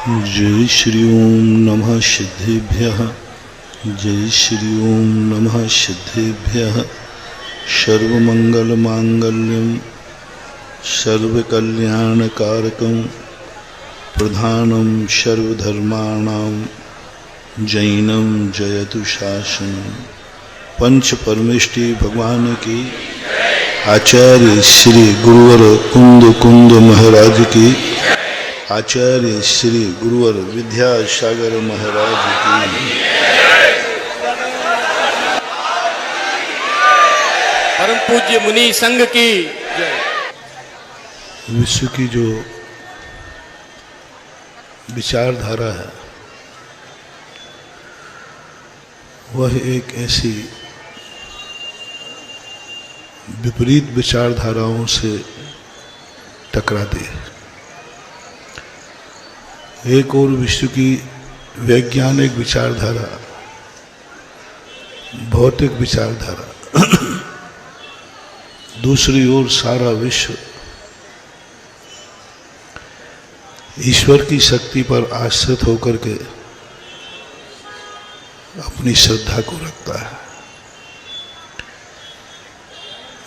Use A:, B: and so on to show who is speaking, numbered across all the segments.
A: जय श्री ओम नमः सिद्धेभ्यः। जय श्री ओम नमः सिद्धेभ्यः। सर्वमंगलमांगल्यं सर्वकल्याणकारकं प्रधानं सर्वधर्माणां जैनं जयतु शासनं। पंच परमेष्टि भगवान की, आचार्य श्री गुरुवर कुंद महाराज की, आचार्य श्री गुरुवर विद्यासागर महाराज की,
B: परम पूज्य मुनि संघ की जय।
A: विश्व की जो विचारधारा है वह एक ऐसी विपरीत विचारधाराओं से टकराती है। एक और विश्व की वैज्ञानिक विचारधारा, भौतिक विचारधारा, दूसरी ओर सारा विश्व ईश्वर की शक्ति पर आश्रित होकर के अपनी श्रद्धा को रखता है।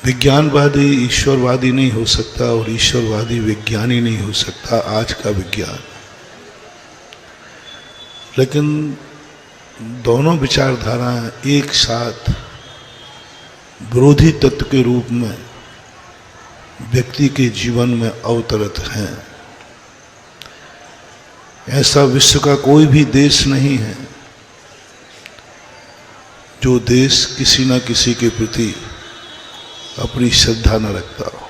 A: विज्ञानवादी ईश्वरवादी नहीं हो सकता और ईश्वरवादी विज्ञानी नहीं हो सकता, आज का विज्ञान। लेकिन दोनों विचारधाराएं एक साथ विरोधी तत्व के रूप में व्यक्ति के जीवन में अवतरित हैं। ऐसा विश्व का कोई भी देश नहीं है जो देश किसी न किसी के प्रति अपनी श्रद्धा न रखता हो।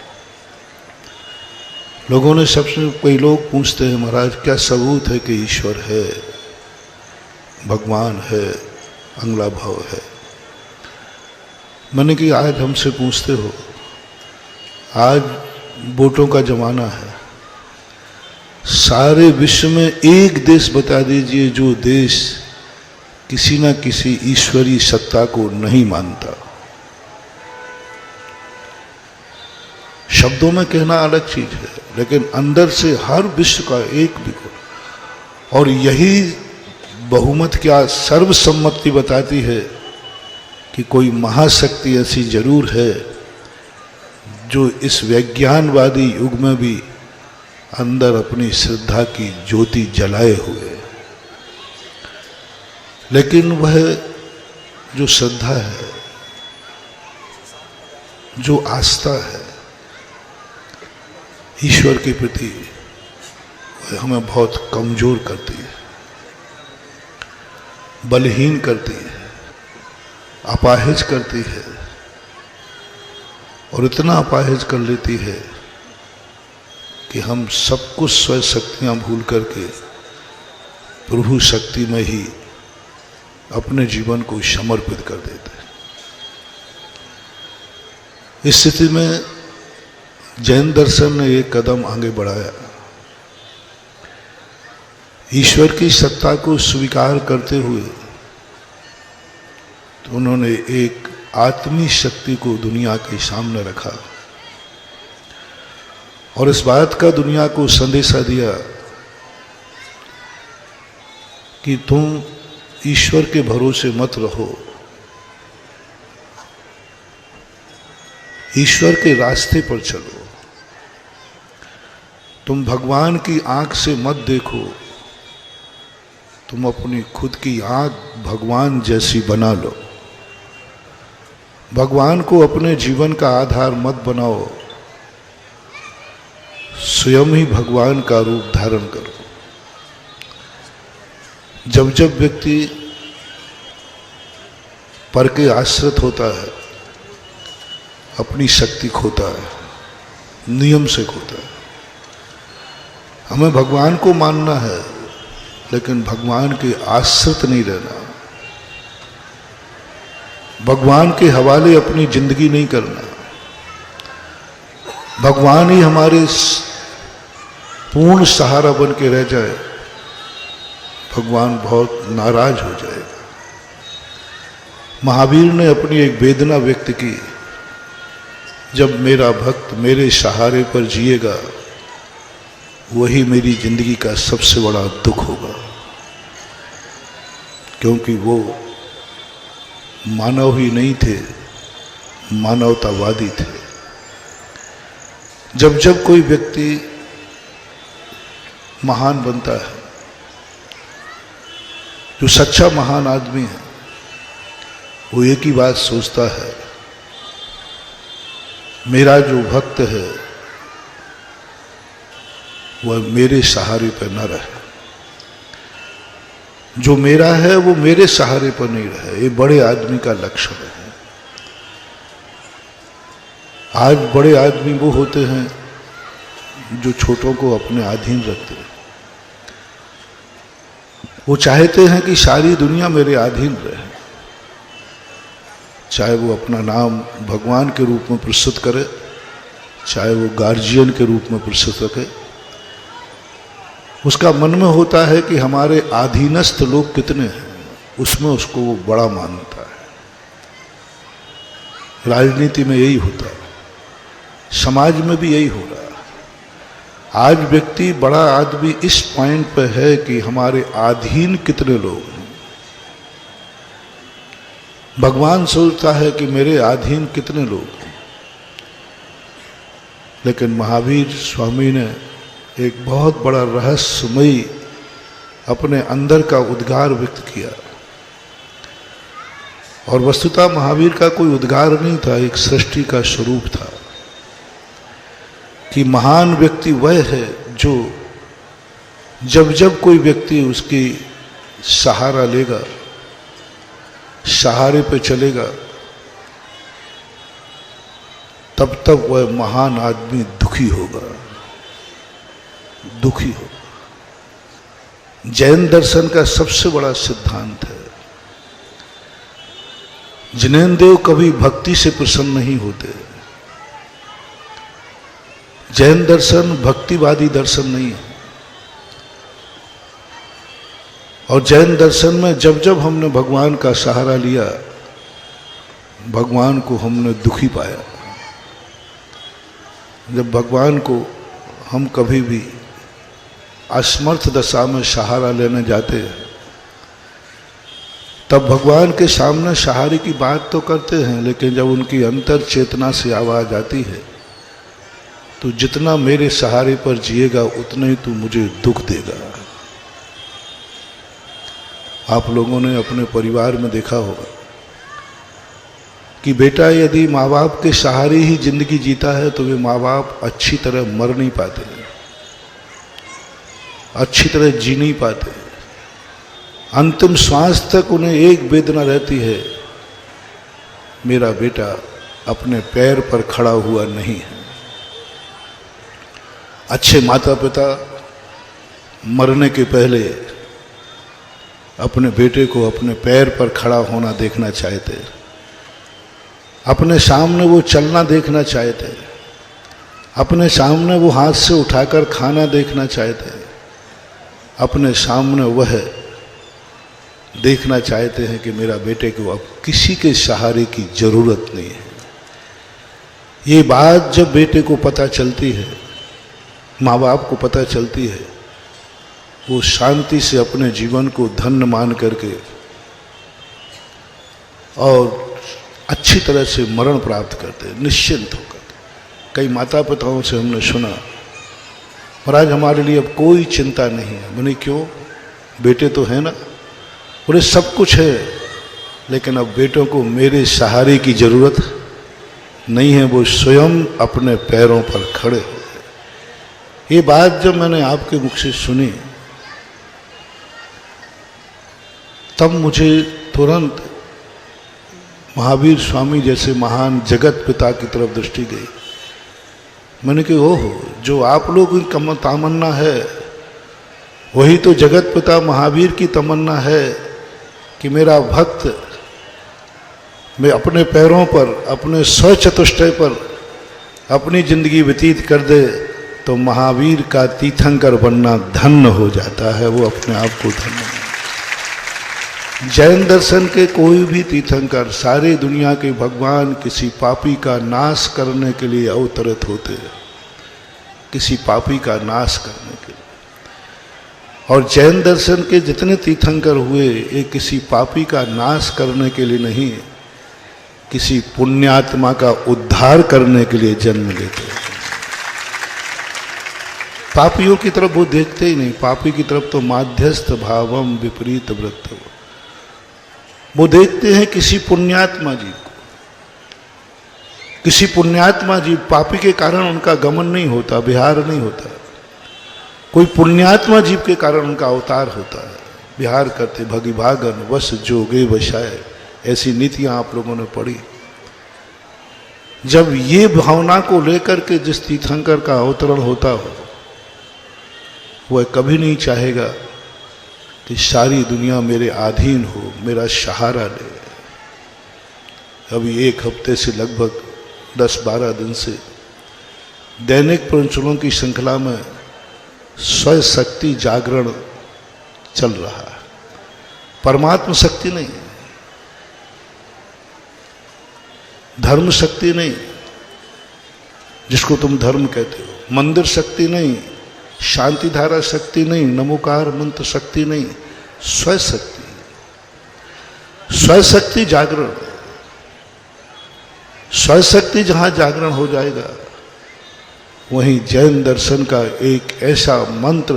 A: लोगों ने सबसे कई लोग पूछते हैं, महाराज क्या सबूत है कि ईश्वर है, भगवान है, अगला भाव है। मैंने कि आज हमसे पूछते हो, आज वोटों का जमाना है, सारे विश्व में एक देश बता दीजिए जो देश किसी न किसी ईश्वरीय सत्ता को नहीं मानता। शब्दों में कहना अलग चीज है, लेकिन अंदर से हर विश्व का एक भी को, और यही बहुमत क्या सर्वसम्मति बताती है कि कोई महाशक्ति ऐसी जरूर है जो इस वैज्ञानवादी युग में भी अंदर अपनी श्रद्धा की ज्योति जलाए हुए। लेकिन वह जो श्रद्धा है, जो आस्था है ईश्वर के प्रति, वह हमें बहुत कमजोर करती है, बलहीन करती है, अपाहिज करती है, और इतना अपाहिज कर लेती है कि हम सब कुछ स्वयं शक्तियां भूल करके प्रभु शक्ति में ही अपने जीवन को समर्पित कर देते हैं। इस स्थिति में जैन दर्शन ने एक कदम आगे बढ़ाया। ईश्वर की सत्ता को स्वीकार करते हुए तो उन्होंने एक आत्मी शक्ति को दुनिया के सामने रखा और इस बात का दुनिया को संदेशा दिया कि तुम ईश्वर के भरोसे मत रहो, ईश्वर के रास्ते पर चलो। तुम भगवान की आंख से मत देखो, तुम अपनी खुद की आंख भगवान जैसी बना लो। भगवान को अपने जीवन का आधार मत बनाओ, स्वयं ही भगवान का रूप धारण करो। जब जब व्यक्ति पर के आश्रित होता है, अपनी शक्ति खोता है, नियम से खोता है। हमें भगवान को मानना है, लेकिन भगवान के आश्रित नहीं रहना, भगवान के हवाले अपनी जिंदगी नहीं करना। भगवान ही हमारे पूर्ण सहारा बन के रह जाए, भगवान बहुत नाराज हो जाएगा। महावीर ने अपनी एक वेदना व्यक्त की, जब मेरा भक्त मेरे सहारे पर जिएगा वही मेरी जिंदगी का सबसे बड़ा दुख होगा, क्योंकि वो मानव ही नहीं थे, मानवतावादी थे। जब जब कोई व्यक्ति महान बनता है, जो सच्चा महान आदमी है, वो एक ही बात सोचता है, मेरा जो भक्त है वह मेरे सहारे पर न रहे, जो मेरा है वो मेरे सहारे पर नहीं रहे। ये बड़े आदमी का लक्षण है। आज बड़े आदमी वो होते हैं जो छोटों को अपने अधीन रखते हैं। वो चाहते हैं कि सारी दुनिया मेरे अधीन रहे, चाहे वो अपना नाम भगवान के रूप में प्रस्तुत करे, चाहे वो गार्जियन के रूप में प्रस्तुत रखे। उसका मन में होता है कि हमारे अधीनस्थ लोग कितने हैं, उसमें उसको वो बड़ा मानता है। राजनीति में यही होता है, समाज में भी यही हो रहा है। आज व्यक्ति बड़ा आदमी इस पॉइंट पे है कि हमारे अधीन कितने लोग हैं। भगवान सोचता है कि मेरे अधीन कितने लोग हैं, लेकिन महावीर स्वामी ने एक बहुत बड़ा रहस्यमयी अपने अंदर का उद्गार व्यक्त किया। और वस्तुतः महावीर का कोई उद्गार नहीं था, एक सृष्टि का स्वरूप था कि महान व्यक्ति वह है जो जब जब कोई व्यक्ति उसकी सहारा लेगा, सहारे पे चलेगा, तब तक वह महान आदमी दुखी होगा, दुखी हो। जैन दर्शन का सबसे बड़ा सिद्धांत है, जिनेंद्र कभी भक्ति से प्रसन्न नहीं होते। जैन दर्शन भक्तिवादी दर्शन नहीं है। और जैन दर्शन में जब जब हमने भगवान का सहारा लिया, भगवान को हमने दुखी पाया। जब भगवान को हम कभी भी असमर्थ दशा में सहारा लेने जाते हैं, तब भगवान के सामने सहारे की बात तो करते हैं, लेकिन जब उनकी अंतर चेतना से आवाज आती है, तो जितना मेरे सहारे पर जिएगा उतना ही तू मुझे दुख देगा। आप लोगों ने अपने परिवार में देखा होगा कि बेटा यदि माँ बाप के सहारे ही जिंदगी जीता है तो वे माँ बाप अच्छी तरह मर नहीं पाते, अच्छी तरह जी नहीं पाते। अंतिम श्वास तक उन्हें एक वेदना रहती है, मेरा बेटा अपने पैर पर खड़ा हुआ नहीं है। अच्छे माता पिता मरने के पहले अपने बेटे को अपने पैर पर खड़ा होना देखना चाहते, अपने सामने वो चलना देखना चाहते, अपने सामने वो हाथ से उठाकर खाना देखना चाहते, अपने सामने वह देखना चाहते हैं कि मेरा बेटे को अब किसी के सहारे की जरूरत नहीं है। ये बात जब बेटे को पता चलती है, माँ बाप को पता चलती है, वो शांति से अपने जीवन को धन्य मान करके और अच्छी तरह से मरण प्राप्त करते हैं, निश्चिंत होकर। कई माता पिताओं से हमने सुना, महाराज हमारे लिए अब कोई चिंता नहीं है। मैंने क्यों, बेटे तो है ना, बोले सब कुछ है, लेकिन अब बेटों को मेरे सहारे की जरूरत नहीं है, वो स्वयं अपने पैरों पर खड़े हो गए। ये बात जब मैंने आपके मुख से सुनी, तब मुझे तुरंत महावीर स्वामी जैसे महान जगत पिता की तरफ दृष्टि गई। मैंने कहा ओहो, जो आप लोगों की तमन्ना है वही तो जगत पिता महावीर की तमन्ना है कि मेरा भक्त मैं अपने पैरों पर, अपने स्वचतुष्टय पर अपनी जिंदगी व्यतीत कर दे, तो महावीर का तीर्थंकर बनना धन्य हो जाता है। वो अपने आप को धन्य। जैन दर्शन के कोई भी तीर्थंकर, सारे दुनिया के भगवान किसी पापी का नाश करने के लिए अवतरित होते हैं, किसी पापी का नाश करने के लिए। और जैन दर्शन के जितने तीर्थंकर हुए ये किसी पापी का नाश करने के लिए नहीं, किसी पुण्यात्मा का उद्धार करने के लिए जन्म लेते हैं। पापियों की तरफ वो देखते ही नहीं, पापी की तरफ तो माध्यस्थ भावम विपरीत वृत्त, वो देखते हैं किसी पुण्यात्मा जीव को। किसी पुण्यात्मा जीव, पापी के कारण उनका गमन नहीं होता, विहार नहीं होता, कोई पुण्यात्मा जीव के कारण उनका अवतार होता है, विहार करते भगिभागन वश जोगे वशाय, ऐसी नीतियां आप लोगों ने पढ़ी। जब ये भावना को लेकर के जिस तीर्थंकर का अवतरण होता हो, वह कभी नहीं चाहेगा कि सारी दुनिया मेरे अधीन हो, मेरा सहारा ले। अभी एक हफ्ते से लगभग 10-12 दिन से दैनिक प्रवचनों की श्रृंखला में स्वयं शक्ति जागरण चल रहा है। परमात्मा शक्ति नहीं, धर्म शक्ति नहीं जिसको तुम धर्म कहते हो, मंदिर शक्ति नहीं, शांति धारा शक्ति नहीं, नमोकार मंत्र शक्ति नहीं, स्वयं शक्ति, स्वयं शक्ति जागरण। स्वयं शक्ति जहां जागरण हो जाएगा, वहीं जैन दर्शन का एक ऐसा मंत्र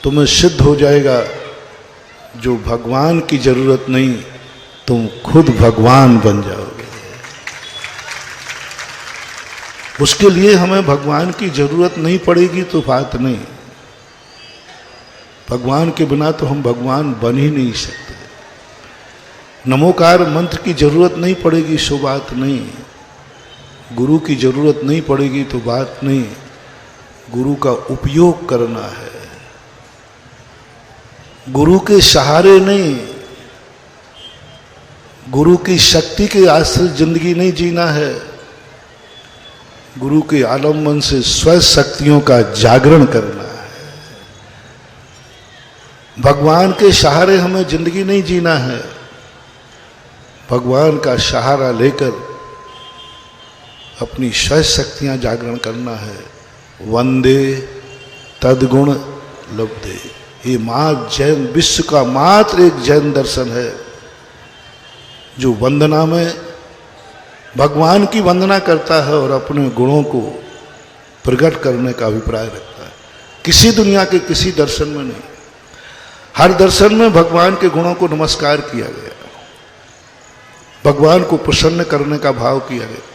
A: तुम्हें सिद्ध हो जाएगा जो भगवान की जरूरत नहीं, तुम खुद भगवान बन जाओगे। उसके लिए हमें भगवान की जरूरत नहीं पड़ेगी तो बात नहीं, भगवान के बिना तो हम भगवान बन ही नहीं सकते। नमोकार मंत्र की जरूरत नहीं पड़ेगी सो बात नहीं, गुरु की जरूरत नहीं पड़ेगी तो बात नहीं, गुरु का उपयोग करना है, गुरु के सहारे नहीं, गुरु की शक्ति के आश्रित जिंदगी नहीं जीना है, गुरु के आलम्बन से स्वयं शक्तियों का जागरण करना है। भगवान के सहारे हमें जिंदगी नहीं जीना है, भगवान का सहारा लेकर अपनी स्वयं शक्तियां जागरण करना है। वंदे तद्गुण लब्धे, ये जैन विश्व का मात्र एक जैन दर्शन है जो वंदना में भगवान की वंदना करता है और अपने गुणों को प्रकट करने का अभिप्राय रखता है। किसी दुनिया के किसी दर्शन में नहीं, हर दर्शन में भगवान के गुणों को नमस्कार किया गया, भगवान को प्रसन्न करने का भाव किया गया,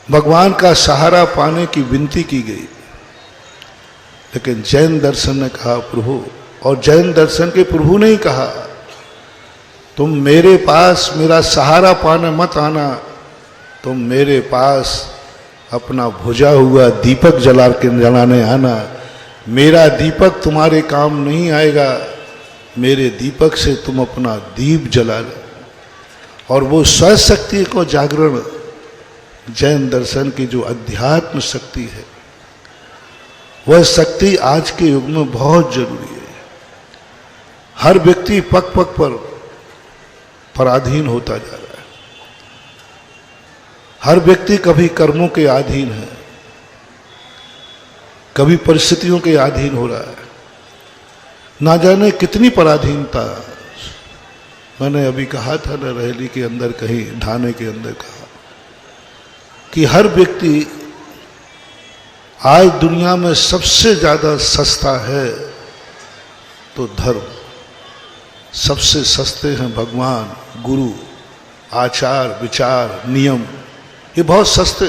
A: भगवान का सहारा पाने की विनती की गई। लेकिन जैन दर्शन ने कहा प्रभु, और जैन दर्शन के प्रभु ने ही कहा तुम मेरे पास मेरा सहारा पाने मत आना, तुम मेरे पास अपना बुझा हुआ दीपक जलाने आना। मेरा दीपक तुम्हारे काम नहीं आएगा, मेरे दीपक से तुम अपना दीप जला लो। और वो स्वयं शक्ति को जागरण, जैन दर्शन की जो अध्यात्म शक्ति है, वह शक्ति आज के युग में बहुत जरूरी है। हर व्यक्ति पग पग पर पराधीन होता जा रहा है, हर व्यक्ति कभी कर्मों के अधीन है, कभी परिस्थितियों के अधीन हो रहा है, ना जाने कितनी पराधीनता। मैंने अभी कहा था ना, रैली के अंदर कहीं ढाने के अंदर कहा कि हर व्यक्ति आज दुनिया में सबसे ज्यादा सस्ता है तो धर्म, सबसे सस्ते हैं भगवान, गुरु, आचार विचार नियम, ये बहुत सस्ते,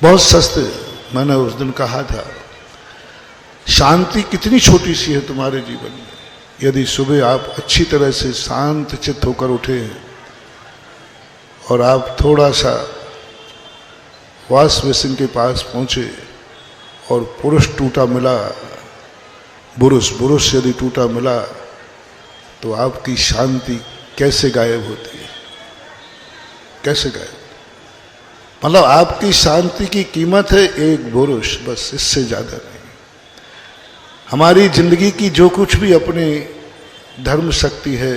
A: बहुत सस्ते। मैंने उस दिन कहा था शांति कितनी छोटी सी है तुम्हारे जीवन में, यदि सुबह आप अच्छी तरह से शांत चित्त होकर उठे और आप थोड़ा सा वॉश बेसिन के पास पहुंचे और पुरुष टूटा मिला, बुरुष यदि टूटा मिला तो आपकी शांति कैसे गायब होती है, कैसे गायब? मतलब आपकी शांति की कीमत है एक बुरुष, बस, इससे ज्यादा नहीं। हमारी जिंदगी की जो कुछ भी अपनी धर्म शक्ति है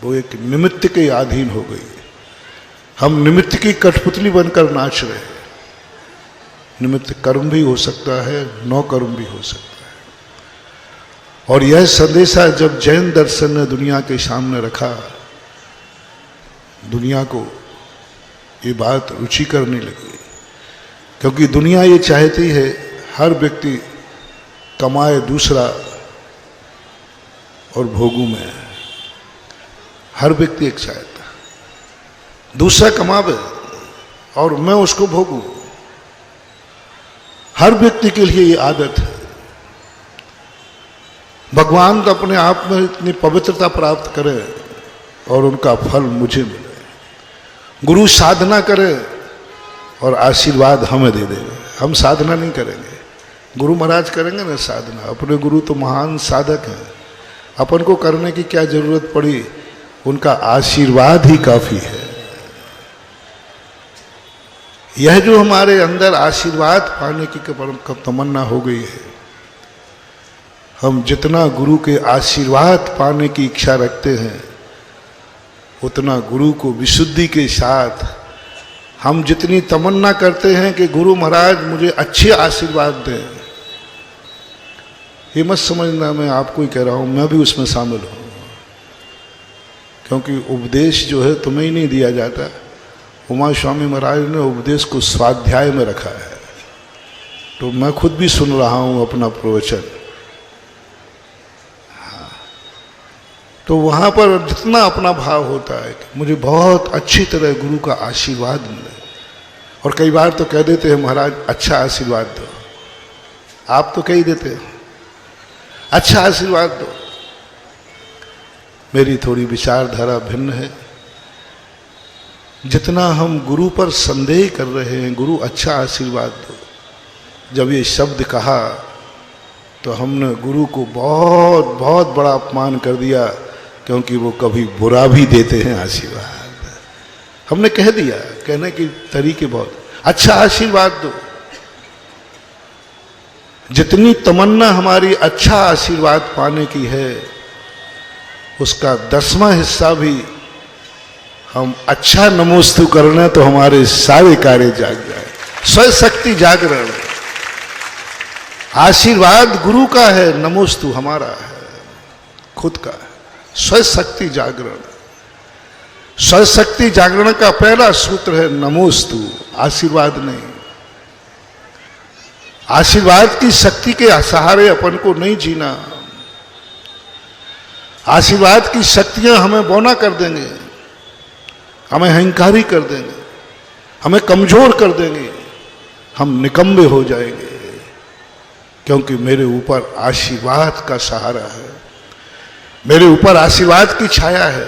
A: वो एक निमित्त के अधीन हो गई है। हम निमित्त की कठपुतली बनकर नाच रहे हैं। निमित्त कर्म भी हो सकता है, नौ कर्म भी हो सकता है। और यह संदेशा जब जैन दर्शन ने दुनिया के सामने रखा, दुनिया को ये बात रुचि करने लगी, क्योंकि दुनिया ये चाहती है हर व्यक्ति कमाए दूसरा और भोगू में। हर व्यक्ति एक चाहता दूसरा कमावे और मैं उसको भोगूं। हर व्यक्ति के लिए ये आदत है। भगवान तो अपने आप में इतनी पवित्रता प्राप्त करे और उनका फल मुझे मिले। गुरु साधना करे और आशीर्वाद हमें दे देंगे। हम साधना नहीं करेंगे, गुरु महाराज करेंगे ना साधना। अपने गुरु तो महान साधक हैं, अपन को करने की क्या जरूरत पड़ी, उनका आशीर्वाद ही काफी है। यह जो हमारे अंदर आशीर्वाद पाने की तमन्ना हो गई है, हम जितना गुरु के आशीर्वाद पाने की इच्छा रखते हैं, उतना गुरु को विशुद्धि के साथ हम जितनी तमन्ना करते हैं कि गुरु महाराज मुझे अच्छे आशीर्वाद दें। ये मत समझना मैं आपको ही कह रहा हूं, मैं भी उसमें शामिल हूं, क्योंकि उपदेश जो है तुम्हें ही नहीं दिया जाता। उमा स्वामी महाराज ने उपदेश को स्वाध्याय में रखा है, तो मैं खुद भी सुन रहा हूं अपना प्रवचन। तो वहां पर जितना अपना भाव होता है कि मुझे बहुत अच्छी तरह गुरु का आशीर्वाद मिले, और कई बार तो कह देते हैं महाराज अच्छा आशीर्वाद दो। आप तो कह ही देते हो अच्छा आशीर्वाद दो। मेरी थोड़ी विचारधारा भिन्न है। जितना हम गुरु पर संदेह कर रहे हैं, गुरु अच्छा आशीर्वाद दो, जब ये शब्द कहा तो हमने गुरु को बहुत बहुत बड़ा अपमान कर दिया, क्योंकि वो कभी बुरा भी देते हैं आशीर्वाद। हमने कह दिया, कहने के तरीके बहुत अच्छा आशीर्वाद दो। जितनी तमन्ना हमारी अच्छा आशीर्वाद पाने की है, उसका 10वां हिस्सा भी हम अच्छा नमोस्तु करना, तो हमारे सारे कार्य जाग जाए। स्वशक्ति जागरण। आशीर्वाद गुरु का है, नमोस्तु हमारा है, खुद का है। स्वशक्ति जागरण। स्वशक्ति जागरण का पहला सूत्र है नमोस्तु, आशीर्वाद नहीं। आशीर्वाद की शक्ति के सहारे अपन को नहीं जीना। आशीर्वाद की शक्तियां हमें बौना कर देंगे, हमें अहंकारी कर देंगे, हमें कमजोर कर देंगे, हम निकम्मे हो जाएंगे, क्योंकि मेरे ऊपर आशीर्वाद का सहारा है, मेरे ऊपर आशीर्वाद की छाया है।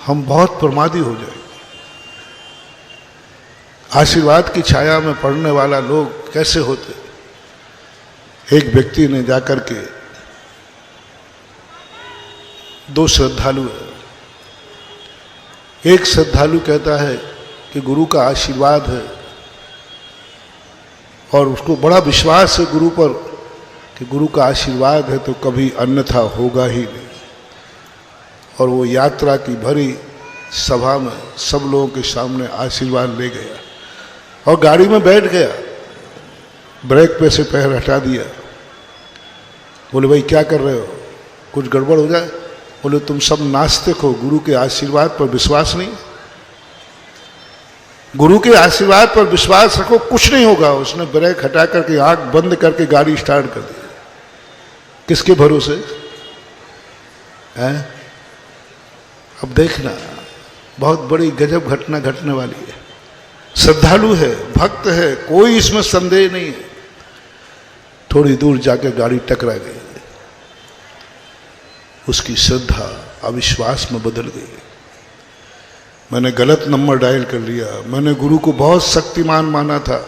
A: हम बहुत प्रमादी हो जाएंगे। आशीर्वाद की छाया में पड़ने वाला लोग कैसे होते? एक व्यक्ति ने जाकर के, दो श्रद्धालु है, एक श्रद्धालु कहता है कि गुरु का आशीर्वाद है, और उसको बड़ा विश्वास है गुरु पर कि गुरु का आशीर्वाद है तो कभी अन्यथा होगा ही नहीं। और वो यात्रा की भरी सभा में सब लोगों के सामने आशीर्वाद ले गया और गाड़ी में बैठ गया, ब्रेक पे से पैर हटा दिया। बोले भाई क्या कर रहे हो, कुछ गड़बड़ हो जाए? बोले तुम सब नास्तिक हो, गुरु के आशीर्वाद पर विश्वास नहीं। गुरु के आशीर्वाद पर विश्वास रखो, कुछ नहीं होगा। उसने ब्रेक हटा करके आंख बंद करके गाड़ी स्टार्ट कर दी। किसके भरोसे है? अब देखना, बहुत बड़ी गजब घटना घटने वाली है। श्रद्धालु है, भक्त है, कोई इसमें संदेह नहीं है। थोड़ी दूर जाकर गाड़ी टकरा गई, उसकी श्रद्धा अविश्वास में बदल गई। मैंने गलत नंबर डायल कर लिया, मैंने गुरु को बहुत शक्तिमान माना था,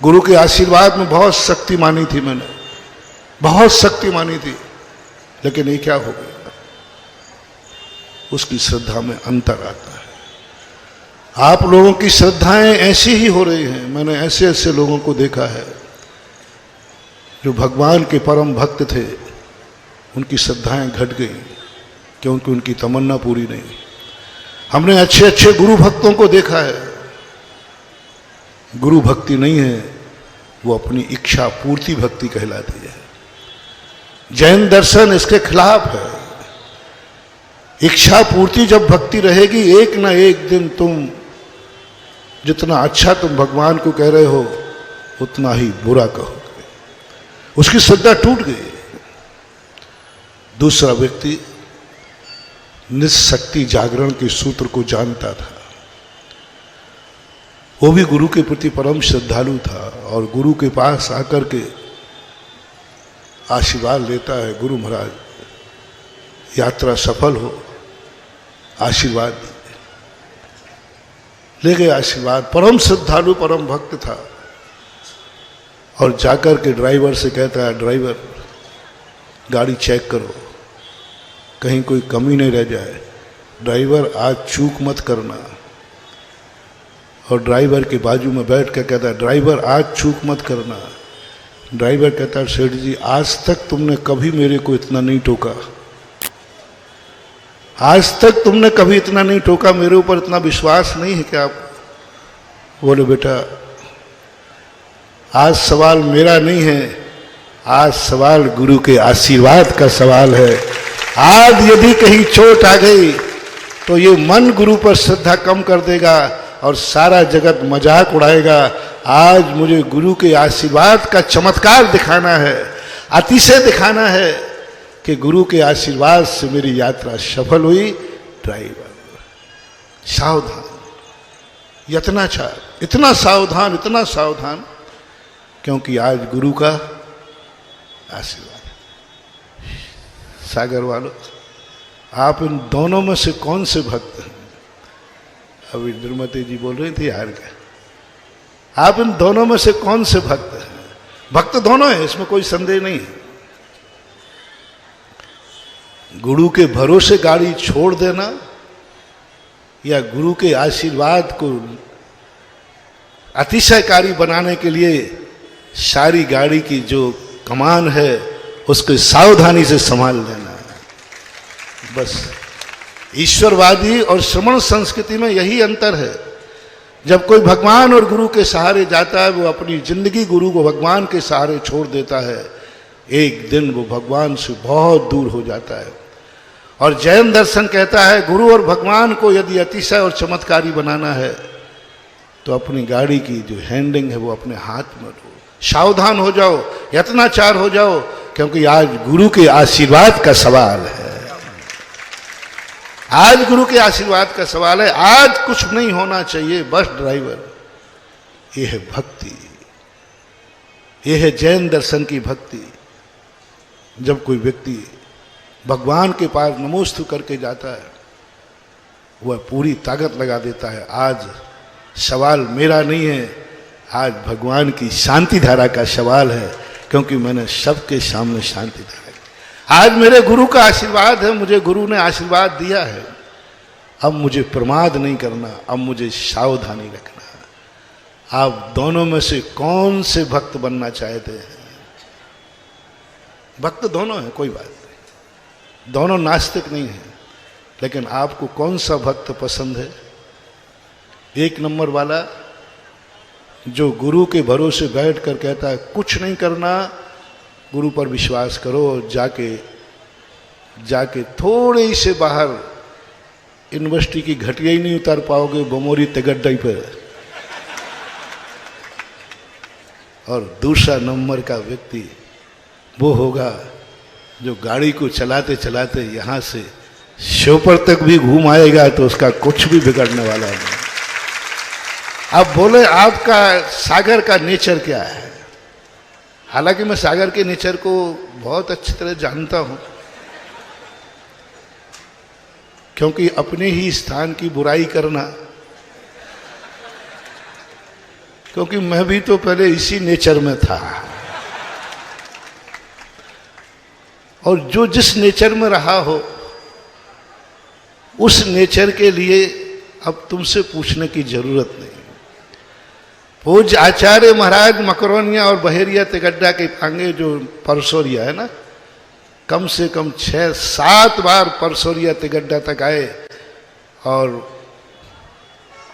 A: गुरु के आशीर्वाद में बहुत शक्ति मानी थी, मैंने बहुत शक्ति मानी थी, लेकिन ये क्या हो गया? उसकी श्रद्धा में अंतर आता है। आप लोगों की श्रद्धाएं ऐसी ही हो रही हैं। मैंने ऐसे ऐसे लोगों को देखा है जो भगवान के परम भक्त थे, उनकी श्रद्धाएं घट गई क्योंकि उनकी तमन्ना पूरी नहीं। हमने अच्छे अच्छे गुरु भक्तों को देखा है, गुरु भक्ति नहीं है, वो अपनी इच्छा पूर्ति भक्ति कहलाती है। जैन दर्शन इसके खिलाफ है। इच्छा पूर्ति जब भक्ति रहेगी, एक ना एक दिन तुम जितना अच्छा तुम भगवान को कह रहे हो उतना ही बुरा कहोगे। उसकी श्रद्धा टूट गई। दूसरा व्यक्ति निशक्ति जागरण के सूत्र को जानता था, वो भी गुरु के प्रति परम श्रद्धालु था और गुरु के पास आकर के आशीर्वाद लेता है, गुरु महाराज यात्रा सफल हो, आशीर्वाद दीजिए। ले गए आशीर्वाद। परम श्रद्धालु परम भक्त था और जाकर के ड्राइवर से कहता है, ड्राइवर गाड़ी चेक करो कहीं कोई कमी नहीं रह जाए, ड्राइवर आज चूक मत करना। और ड्राइवर के बाजू में बैठ कर कहता है, ड्राइवर आज चूक मत करना। ड्राइवर कहता है, सेठ जी आज तक तुमने कभी मेरे को इतना नहीं टोका, आज तक तुमने कभी इतना नहीं टोका, मेरे ऊपर इतना विश्वास नहीं है क्या? आप बोले, बेटा आज सवाल मेरा नहीं है, आज सवाल गुरु के आशीर्वाद का सवाल है। आज यदि कहीं चोट आ गई तो ये मन गुरु पर श्रद्धा कम कर देगा और सारा जगत मजाक उड़ाएगा। आज मुझे गुरु के आशीर्वाद का चमत्कार दिखाना है, अतिशय दिखाना है कि गुरु के आशीर्वाद से मेरी यात्रा सफल हुई। ड्राइवर सावधान, यत्नाचार, इतना सावधान क्योंकि आज गुरु का आशीर्वाद है। सागर वालों, आप इन दोनों में से कौन से भक्त हैं? अभी दुर्मति जी बोल रही थी यार क्या, आप इन दोनों में से कौन से भक्त हैं? भक्त दोनों हैं, इसमें कोई संदेह नहीं है। गुरु के भरोसे गाड़ी छोड़ देना या गुरु के आशीर्वाद को अतिशयकारी बनाने के लिए सारी गाड़ी की जो कमान है उसको सावधानी से संभाल लेना। बस ईश्वरवादी और श्रमण संस्कृति में यही अंतर है। जब कोई भगवान और गुरु के सहारे जाता है, वो अपनी जिंदगी गुरु को भगवान के सहारे छोड़ देता है, एक दिन वो भगवान से बहुत दूर हो जाता है। और जैन दर्शन कहता है, गुरु और भगवान को यदि अतिशय और चमत्कारी बनाना है तो अपनी गाड़ी की जो हैंडलिंग है वो अपने हाथ में लो, सावधान हो जाओ, यत्नाचार हो जाओ, क्योंकि आज गुरु के आशीर्वाद का सवाल है। आज गुरु के आशीर्वाद का सवाल है। आज कुछ नहीं होना चाहिए, बस ड्राइवर। यह है भक्ति, यह है जैन दर्शन की भक्ति। जब कोई व्यक्ति भगवान के पास नमोस्तु करके जाता है, वह पूरी ताकत लगा देता है, आज सवाल मेरा नहीं है, आज भगवान की शांति धारा का सवाल है, क्योंकि मैंने सबके सामने शांति धारा। आज मेरे गुरु का आशीर्वाद है, मुझे गुरु ने आशीर्वाद दिया है, अब मुझे प्रमाद नहीं करना, अब मुझे सावधानी रखना। आप दोनों में से कौन से भक्त बनना चाहते हैं? भक्त दोनों है, कोई बात नहीं, दोनों नास्तिक नहीं है, लेकिन आपको कौन सा भक्त पसंद है? एक नंबर वाला जो गुरु के भरोसे बैठ कर कहता है कुछ नहीं करना, गुरु पर विश्वास करो, जाके थोड़े ही से बाहर यूनिवर्सिटी की घटिया ही नहीं उतार पाओगे, बमोरी तिगड्डई पर। और दूसरा नंबर का व्यक्ति वो होगा जो गाड़ी को चलाते चलाते यहाँ से श्योपुर तक भी घूम आएगा तो उसका कुछ भी बिगड़ने वाला नहीं। आप बोले आपका सागर का नेचर क्या है? हालांकि मैं सागर के नेचर को बहुत अच्छी तरह जानता हूं, क्योंकि अपने ही स्थान की बुराई करना, क्योंकि मैं भी तो पहले इसी नेचर में था, और जो जिस नेचर में रहा हो उस नेचर के लिए अब तुमसे पूछने की जरूरत नहीं। पूज्य आचार्य महाराज मकरोनिया और बहेरिया तिगड्डा के पांगे जो परसोरिया है ना, कम से कम 6-7 बार परसोरिया तिगड्डा तक आए और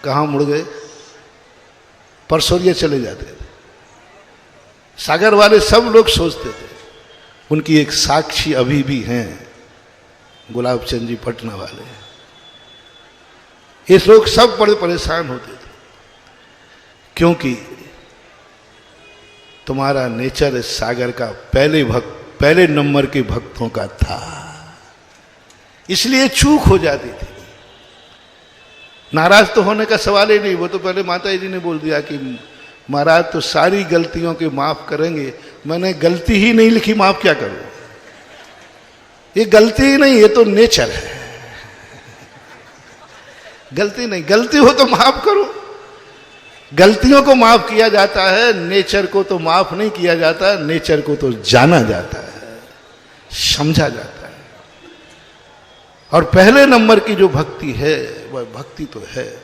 A: कहाँ मुड़ गए? परसोरिया चले जाते थे। सागर वाले सब लोग सोचते थे, उनकी एक साक्षी अभी भी हैं, गुलाब चंद जी पटना वाले। ये लोग सब बड़े परेशान होते थे, क्योंकि तुम्हारा नेचर इस सागर का पहले नंबर के भक्तों का था, इसलिए चूक हो जाती थी। नाराज तो होने का सवाल ही नहीं, वो तो पहले माता जी ने बोल दिया कि महाराज तो सारी गलतियों के माफ करेंगे। मैंने गलती ही नहीं लिखी, माफ क्या करूं? ये गलती ही नहीं, ये तो नेचर है। गलती नहीं, गलती हो तो माफ करो। गलतियों को माफ किया जाता है, नेचर को तो माफ नहीं किया जाता। नेचर को तो जाना जाता है, समझा जाता है। और पहले नंबर की जो भक्ति है वह भक्ति तो है।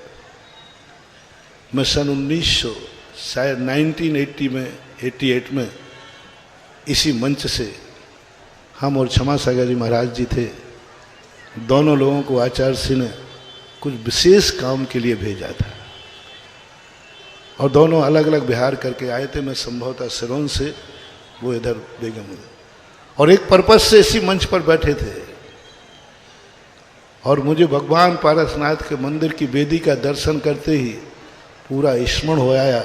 A: मैं सन 1988 में इसी मंच से हम और क्षमा सागर जी महाराज जी थे, दोनों लोगों को आचार्य सिंह ने कुछ विशेष काम के लिए भेजा था और दोनों अलग अलग बिहार करके आए थे। मैं संभवतः सिरोन से, वो इधर बेगम, और एक पर्पज से इसी मंच पर बैठे थे। और मुझे भगवान पारसनाथ के मंदिर की वेदी का दर्शन करते ही पूरा स्मरण हो आया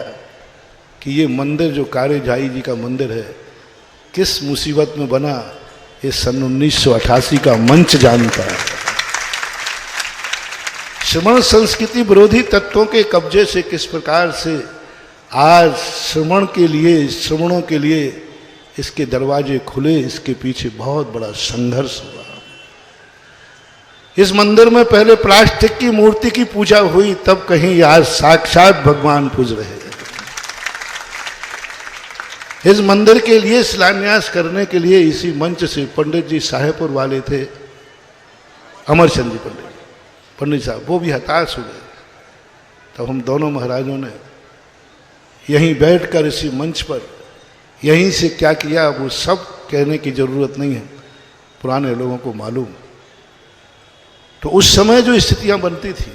A: कि ये मंदिर जो कारे झाई जी का मंदिर है, किस मुसीबत में बना, ये सन 1988 का मंच जानता है। श्रमण संस्कृति विरोधी तत्वों के कब्जे से किस प्रकार से आज श्रमण के लिए, श्रमणों के लिए इसके दरवाजे खुले, इसके पीछे बहुत बड़ा संघर्ष हुआ। इस मंदिर में पहले प्लास्टिक की मूर्ति की पूजा हुई, तब कहीं आज साक्षात भगवान पूज रहे हैं। इस मंदिर के लिए शिलान्यास करने के लिए इसी मंच से पंडित जी साहेबपुर वाले थे, अमरचंद जी पंडित साहब, वो भी हताश हो गए। तब हम दोनों महाराजों ने यहीं बैठकर इसी मंच पर यहीं से क्या किया, वो सब कहने की जरूरत नहीं है, पुराने लोगों को मालूम। तो उस समय जो स्थितियां बनती थी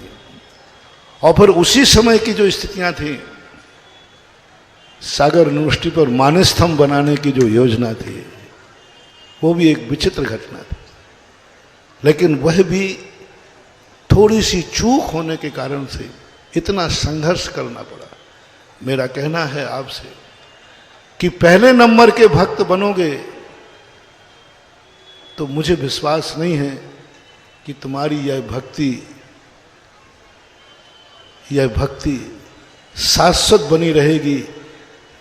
A: और फिर उसी समय की जो स्थितियां थी, सागर यूनिवर्सिटी पर मानस्तंभ बनाने की जो योजना थी, वो भी एक विचित्र घटना थी। लेकिन वह भी थोड़ी सी चूक होने के कारण से इतना संघर्ष करना पड़ा। मेरा कहना है आपसे कि पहले नंबर के भक्त बनोगे तो मुझे विश्वास नहीं है कि तुम्हारी यह भक्ति शाश्वत बनी रहेगी।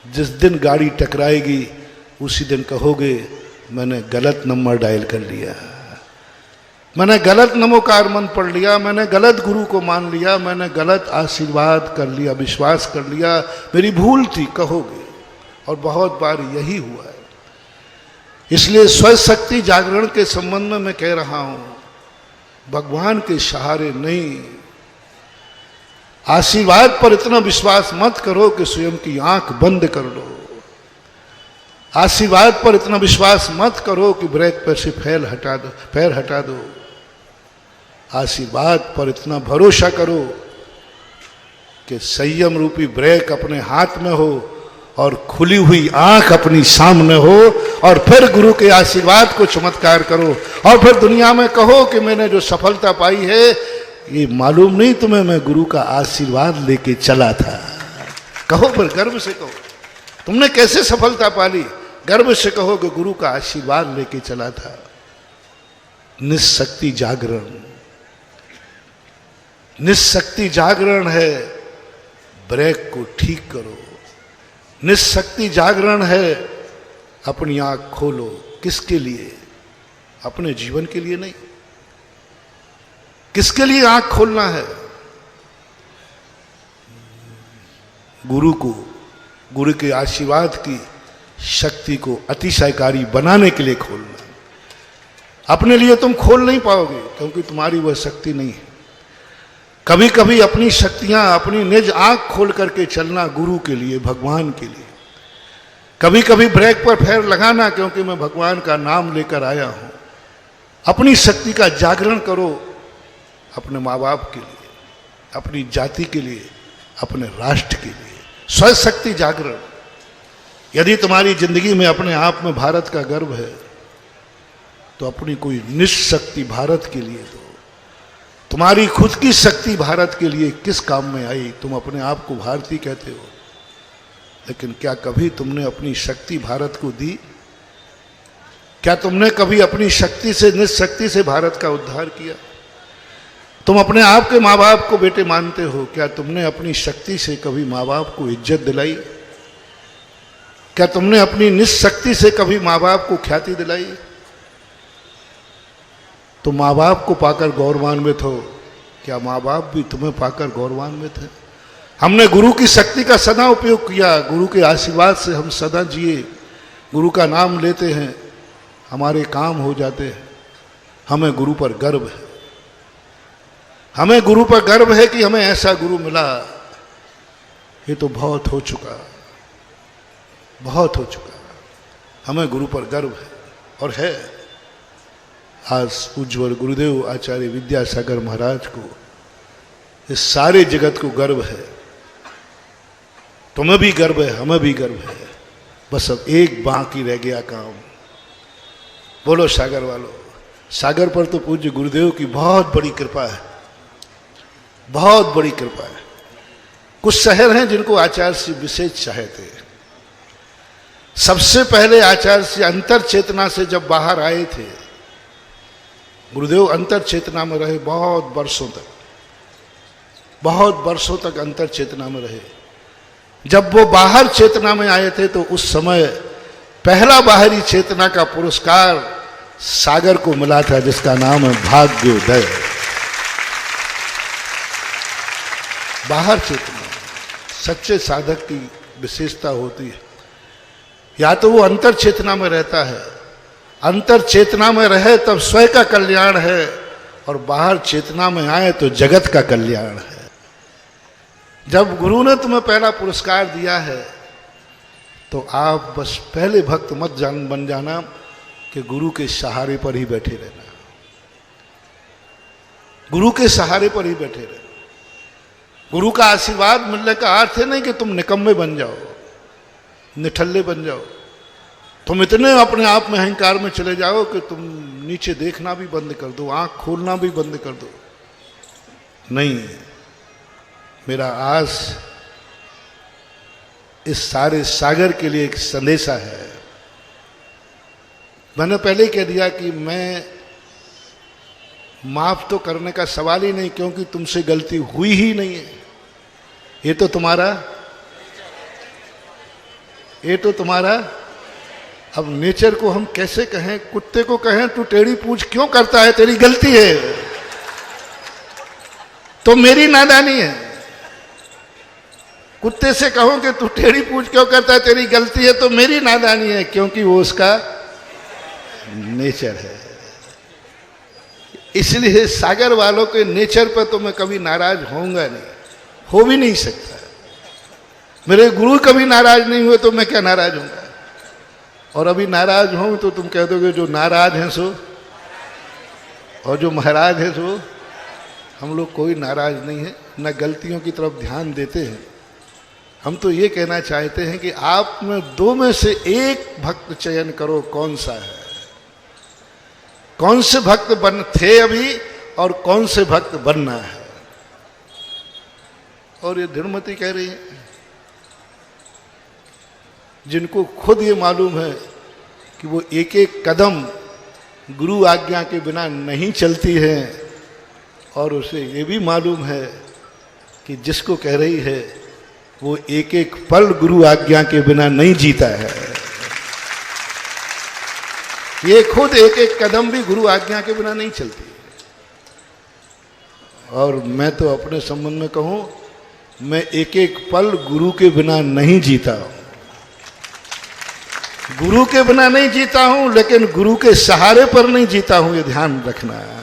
A: जिस दिन गाड़ी टकराएगी उसी दिन कहोगे मैंने गलत नंबर डायल कर लिया, मैंने गलत नमोकार मंत्र पढ़ लिया, मैंने गलत गुरु को मान लिया, मैंने गलत आशीर्वाद कर लिया, विश्वास कर लिया, मेरी भूल थी, कहोगे। और बहुत बार यही हुआ है। इसलिए स्वशक्ति जागरण के संबंध में मैं कह रहा हूं, भगवान के सहारे नहीं, आशीर्वाद पर इतना विश्वास मत करो कि स्वयं की आंख बंद कर लो। आशीर्वाद पर इतना विश्वास मत करो कि ब्रेक पर से पैर हटा दो। आशीर्वाद पर इतना भरोसा करो कि संयम रूपी ब्रेक अपने हाथ में हो और खुली हुई आंख अपनी सामने हो, और फिर गुरु के आशीर्वाद को चमत्कार करो, और फिर दुनिया में कहो कि मैंने जो सफलता पाई है, ये मालूम नहीं तुम्हें, मैं गुरु का आशीर्वाद लेके चला था। कहो, पर गर्व से कहो तुमने कैसे सफलता पाली, गर्व से कहो कि गुरु का आशीर्वाद लेके चला था। निशक्ति जागरण, निशक्ति जागरण है, ब्रेक को ठीक करो। निशक्ति जागरण है, अपनी आंख खोलो। किसके लिए? अपने जीवन के लिए नहीं। किसके लिए आंख खोलना है? गुरु को, गुरु के आशीर्वाद की शक्ति को अतिशयकारी बनाने के लिए खोलना। अपने लिए तुम खोल नहीं पाओगे, क्योंकि तुम्हारी वह शक्ति नहीं है। कभी कभी अपनी शक्तियां, अपनी निज आंख खोल करके चलना गुरु के लिए, भगवान के लिए। कभी कभी ब्रेक पर पैर लगाना, क्योंकि मैं भगवान का नाम लेकर आया हूं। अपनी शक्ति का जागरण करो, अपने माँ बाप के लिए, अपनी जाति के लिए, अपने राष्ट्र के लिए, स्वशक्ति जागरण। यदि तुम्हारी जिंदगी में अपने आप में भारत का गर्व है तो अपनी कोई निशक्ति भारत के लिए दो। तुम्हारी खुद की शक्ति भारत के लिए किस काम में आई? तुम अपने आप को भारतीय कहते हो, लेकिन क्या कभी तुमने अपनी शक्ति भारत को दी? क्या तुमने कभी अपनी शक्ति से, निशक्ति से भारत का उद्धार किया? तुम अपने आप के माँ बाप को बेटे मानते हो, क्या तुमने अपनी शक्ति से कभी माँ बाप को इज्जत दिलाई? क्या तुमने अपनी निशक्ति से कभी माँ बाप को ख्याति दिलाई? तो माँ बाप को पाकर गौरवान्वित हो, क्या माँ बाप भी तुम्हें पाकर गौरवान्वित है? हमने गुरु की शक्ति का सदा उपयोग किया, गुरु के आशीर्वाद से हम सदा जिए, गुरु का नाम लेते हैं, हमारे काम हो जाते हैं। हमें गुरु पर गर्व है, हमें गुरु पर गर्व है कि हमें ऐसा गुरु मिला। ये तो बहुत हो चुका, बहुत हो चुका। हमें गुरु पर गर्व है और है। आज उज्ज्वल गुरुदेव आचार्य विद्यासागर महाराज को, इस सारे जगत को गर्व है। तुम्हें भी गर्व है, हमें भी गर्व है। बस अब एक बाकी रह गया काम। बोलो सागर वालों। सागर पर तो पूज्य गुरुदेव की बहुत बड़ी कृपा है, बहुत बड़ी कृपा है। कुछ शहर हैं जिनको आचार्य से विशेष चाहते हैं। सबसे पहले आचार्य से अंतर चेतना से जब बाहर आए थे, गुरुदेव अंतर चेतना में रहे बहुत वर्षों तक, बहुत वर्षों तक अंतर चेतना में रहे। जब वो बाहर चेतना में आए थे तो उस समय पहला बाहरी चेतना का पुरस्कार सागर को मिला था, जिसका नाम है भाग्योदय। बाहर चेतना सच्चे साधक की विशेषता होती है। या तो वो अंतर चेतना में रहता है, अंतर चेतना में रहे तब स्वयं का कल्याण है, और बाहर चेतना में आए तो जगत का कल्याण है। जब गुरु ने तुम्हें पहला पुरस्कार दिया है तो आप बस पहले भक्त मत बन जाना कि गुरु के सहारे पर ही बैठे रहना, गुरु के सहारे पर ही बैठे रहना। गुरु का आशीर्वाद मिलने का अर्थ है नहीं कि तुम निकम्मे बन जाओ, निठल्ले बन जाओ, तुम इतने अपने आप में अहंकार में चले जाओ कि तुम नीचे देखना भी बंद कर दो, आंख खोलना भी बंद कर दो। नहीं, मेरा आज इस सारे सागर के लिए एक संदेशा है। मैंने पहले कह दिया कि मैं माफ तो करने का सवाल ही नहीं, क्योंकि तुमसे गलती हुई ही नहीं है। ये तो तुम्हारा अब नेचर को हम कैसे कहें? कुत्ते को कहें तू टेढ़ी पूंछ क्यों करता है, तेरी गलती है, तो मेरी नादानी है। कुत्ते से कहो कि तू टेढ़ी पूंछ क्यों करता है, तेरी गलती है, तो मेरी नादानी है, क्योंकि वो उसका नेचर है। इसलिए सागर वालों के नेचर पर तो मैं कभी नाराज होऊंगा नहीं, हो भी नहीं सकता। मेरे गुरु कभी नाराज नहीं हुए तो मैं क्या नाराज होऊंगा? और अभी नाराज हूं तो तुम कह दोगे जो नाराज हैं सो, और जो महाराज है सो। हम लोग कोई नाराज नहीं है, न गलतियों की तरफ ध्यान देते हैं। हम तो ये कहना चाहते हैं कि आप में दो में से एक भक्त चयन करो, कौन सा है, कौन से भक्त बन थे अभी और कौन से भक्त बनना है। और ये धीरमती कह रही है, जिनको खुद ये मालूम है कि वो एक एक कदम गुरु आज्ञा के बिना नहीं चलती है, और उसे ये भी मालूम है कि जिसको कह रही है वो एक एक पल गुरु आज्ञा के बिना नहीं जीता है। ये खुद एक एक कदम भी गुरु आज्ञा के बिना नहीं चलती। और मैं तो अपने संबंध में कहूं, मैं एक एक पल गुरु के बिना नहीं जीता हूं। गुरु के बिना नहीं जीता हूं, लेकिन गुरु के सहारे पर नहीं जीता हूं, ये ध्यान रखना है।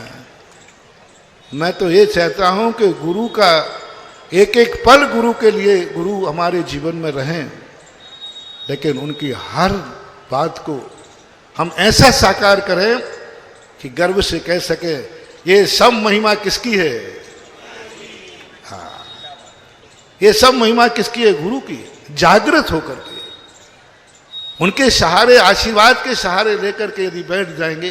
A: मैं तो ये चाहता हूं कि गुरु का एक एक पल गुरु के लिए, गुरु हमारे जीवन में रहें, लेकिन उनकी हर बात को हम ऐसा साकार करें कि गर्व से कह सके ये सब महिमा किसकी है। हाँ, ये सब महिमा किसकी है? गुरु की। जागृत होकर के उनके सहारे, आशीर्वाद के सहारे लेकर के यदि बैठ जाएंगे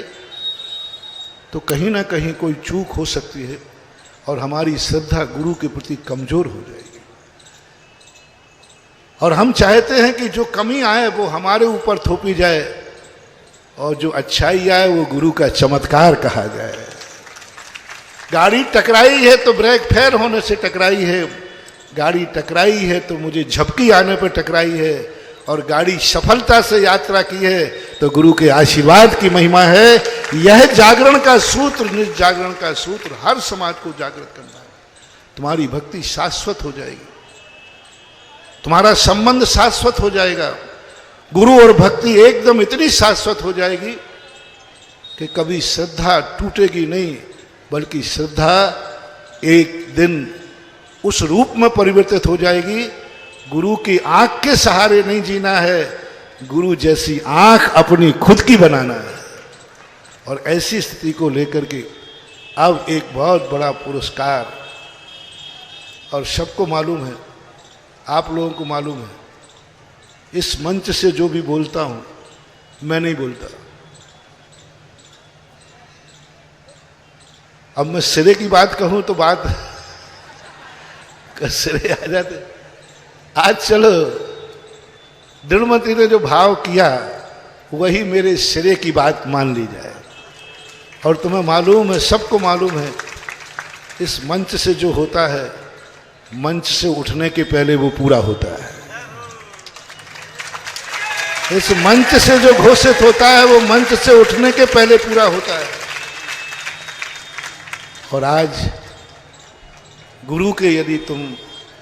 A: तो कहीं ना कहीं कोई चूक हो सकती है और हमारी श्रद्धा गुरु के प्रति कमजोर हो जाएगी। और हम चाहते हैं कि जो कमी आए वो हमारे ऊपर थोपी जाए और जो अच्छाई आए वो गुरु का चमत्कार कहा जाए। गाड़ी टकराई है तो ब्रेक फेल होने से टकराई है, गाड़ी टकराई है तो मुझे झपकी आने पर टकराई है, और गाड़ी सफलता से यात्रा की है तो गुरु के आशीर्वाद की महिमा है। यह जागरण का सूत्र, निर्जागरण का सूत्र हर समाज को जागृत करना है। तुम्हारी भक्ति शाश्वत हो जाएगी, तुम्हारा संबंध शाश्वत हो जाएगा। गुरु और भक्ति एकदम इतनी शाश्वत हो जाएगी कि कभी श्रद्धा टूटेगी नहीं, बल्कि श्रद्धा एक दिन उस रूप में परिवर्तित हो जाएगी। गुरु की आंख के सहारे नहीं जीना है, गुरु जैसी आंख अपनी खुद की बनाना है। और ऐसी स्थिति को लेकर के अब एक बहुत बड़ा पुरस्कार, और सबको मालूम है, आप लोगों को मालूम है, इस मंच से जो भी बोलता हूं मैं नहीं बोलता। अब मैं सिरे की बात कहूं तो बात सिरे आ जाते। आज चलो दृढ़मति ने जो भाव किया वही मेरे सिरे की बात मान ली जाए। और तुम्हें मालूम है, सबको मालूम है, इस मंच से जो होता है, मंच से उठने के पहले वो पूरा होता है। इस मंच से जो घोषित होता है वो मंच से उठने के पहले पूरा होता है। और आज गुरु के यदि तुम,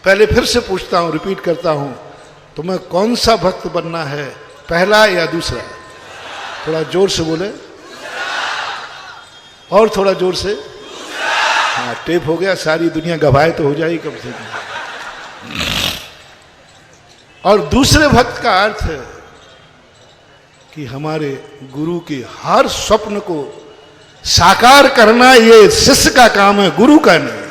A: पहले फिर से पूछता हूं, रिपीट करता हूं, तुम्हें कौन सा भक्त बनना है, पहला या दूसरा? थोड़ा जोर से बोले, और थोड़ा जोर से। हाँ, टेप हो गया, सारी दुनिया गवाए तो हो जाएगी कम से कम। और दूसरे भक्त का अर्थ है कि हमारे गुरु के हर स्वप्न को साकार करना ये शिष्य का काम है, गुरु का नहीं।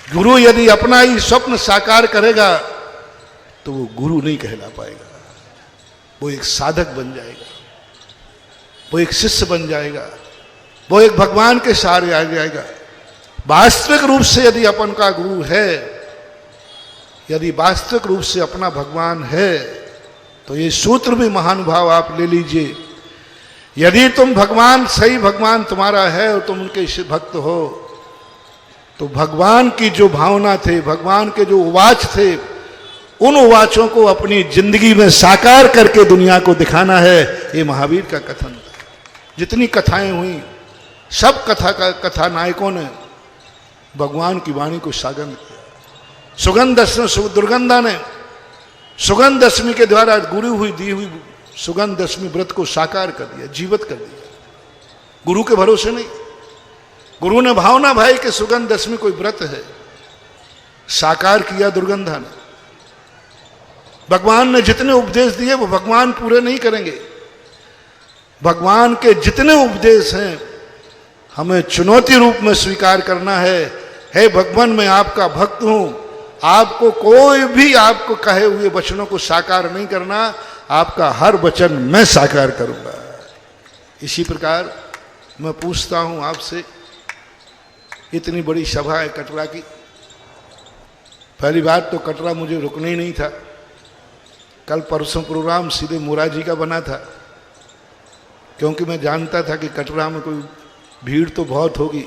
A: गुरु यदि अपना ही स्वप्न साकार करेगा तो वो गुरु नहीं कहला पाएगा, वो एक साधक बन जाएगा, वो एक शिष्य बन जाएगा, वो एक भगवान के सहारे आ जाएगा। वास्तविक रूप से यदि अपन का गुरु है, यदि वास्तविक रूप से अपना भगवान है, तो ये सूत्र भी महानुभाव आप ले लीजिए। यदि तुम भगवान, सही भगवान तुम्हारा है और तुम उनके भक्त हो, तो भगवान की जो भावना थे, भगवान के जो उवाच थे, उन उवाचों को अपनी जिंदगी में साकार करके दुनिया को दिखाना है। ये महावीर का कथन था। जितनी कथाएं हुई, सब कथा नायकों ने भगवान की वाणी को सागंद किया। दुर्गंधा ने सुगंध दशमी के द्वारा गुरु हुई दी हुई सुगंध दशमी व्रत को साकार कर दिया, जीवित कर दिया। गुरु के भरोसे नहीं, गुरु ने भावना भाई के सुगंध दशमी कोई व्रत है, साकार किया दुर्गंधा ने। भगवान ने जितने उपदेश दिए वो भगवान पूरे नहीं करेंगे। भगवान के जितने उपदेश हैं हमें चुनौती रूप में स्वीकार करना है। हे भगवान, मैं आपका भक्त हूं, आपको कोई भी आपको कहे हुए वचनों को साकार नहीं करना, आपका हर वचन मैं साकार करूंगा। इसी प्रकार मैं पूछता हूं आपसे, इतनी बड़ी सभा है कटरा की। पहली बात तो कटरा मुझे रुकना ही नहीं था। कल परसों प्रोग्राम सीधे मोराजी का बना था, क्योंकि मैं जानता था कि कटरा में कोई भीड़ तो बहुत होगी,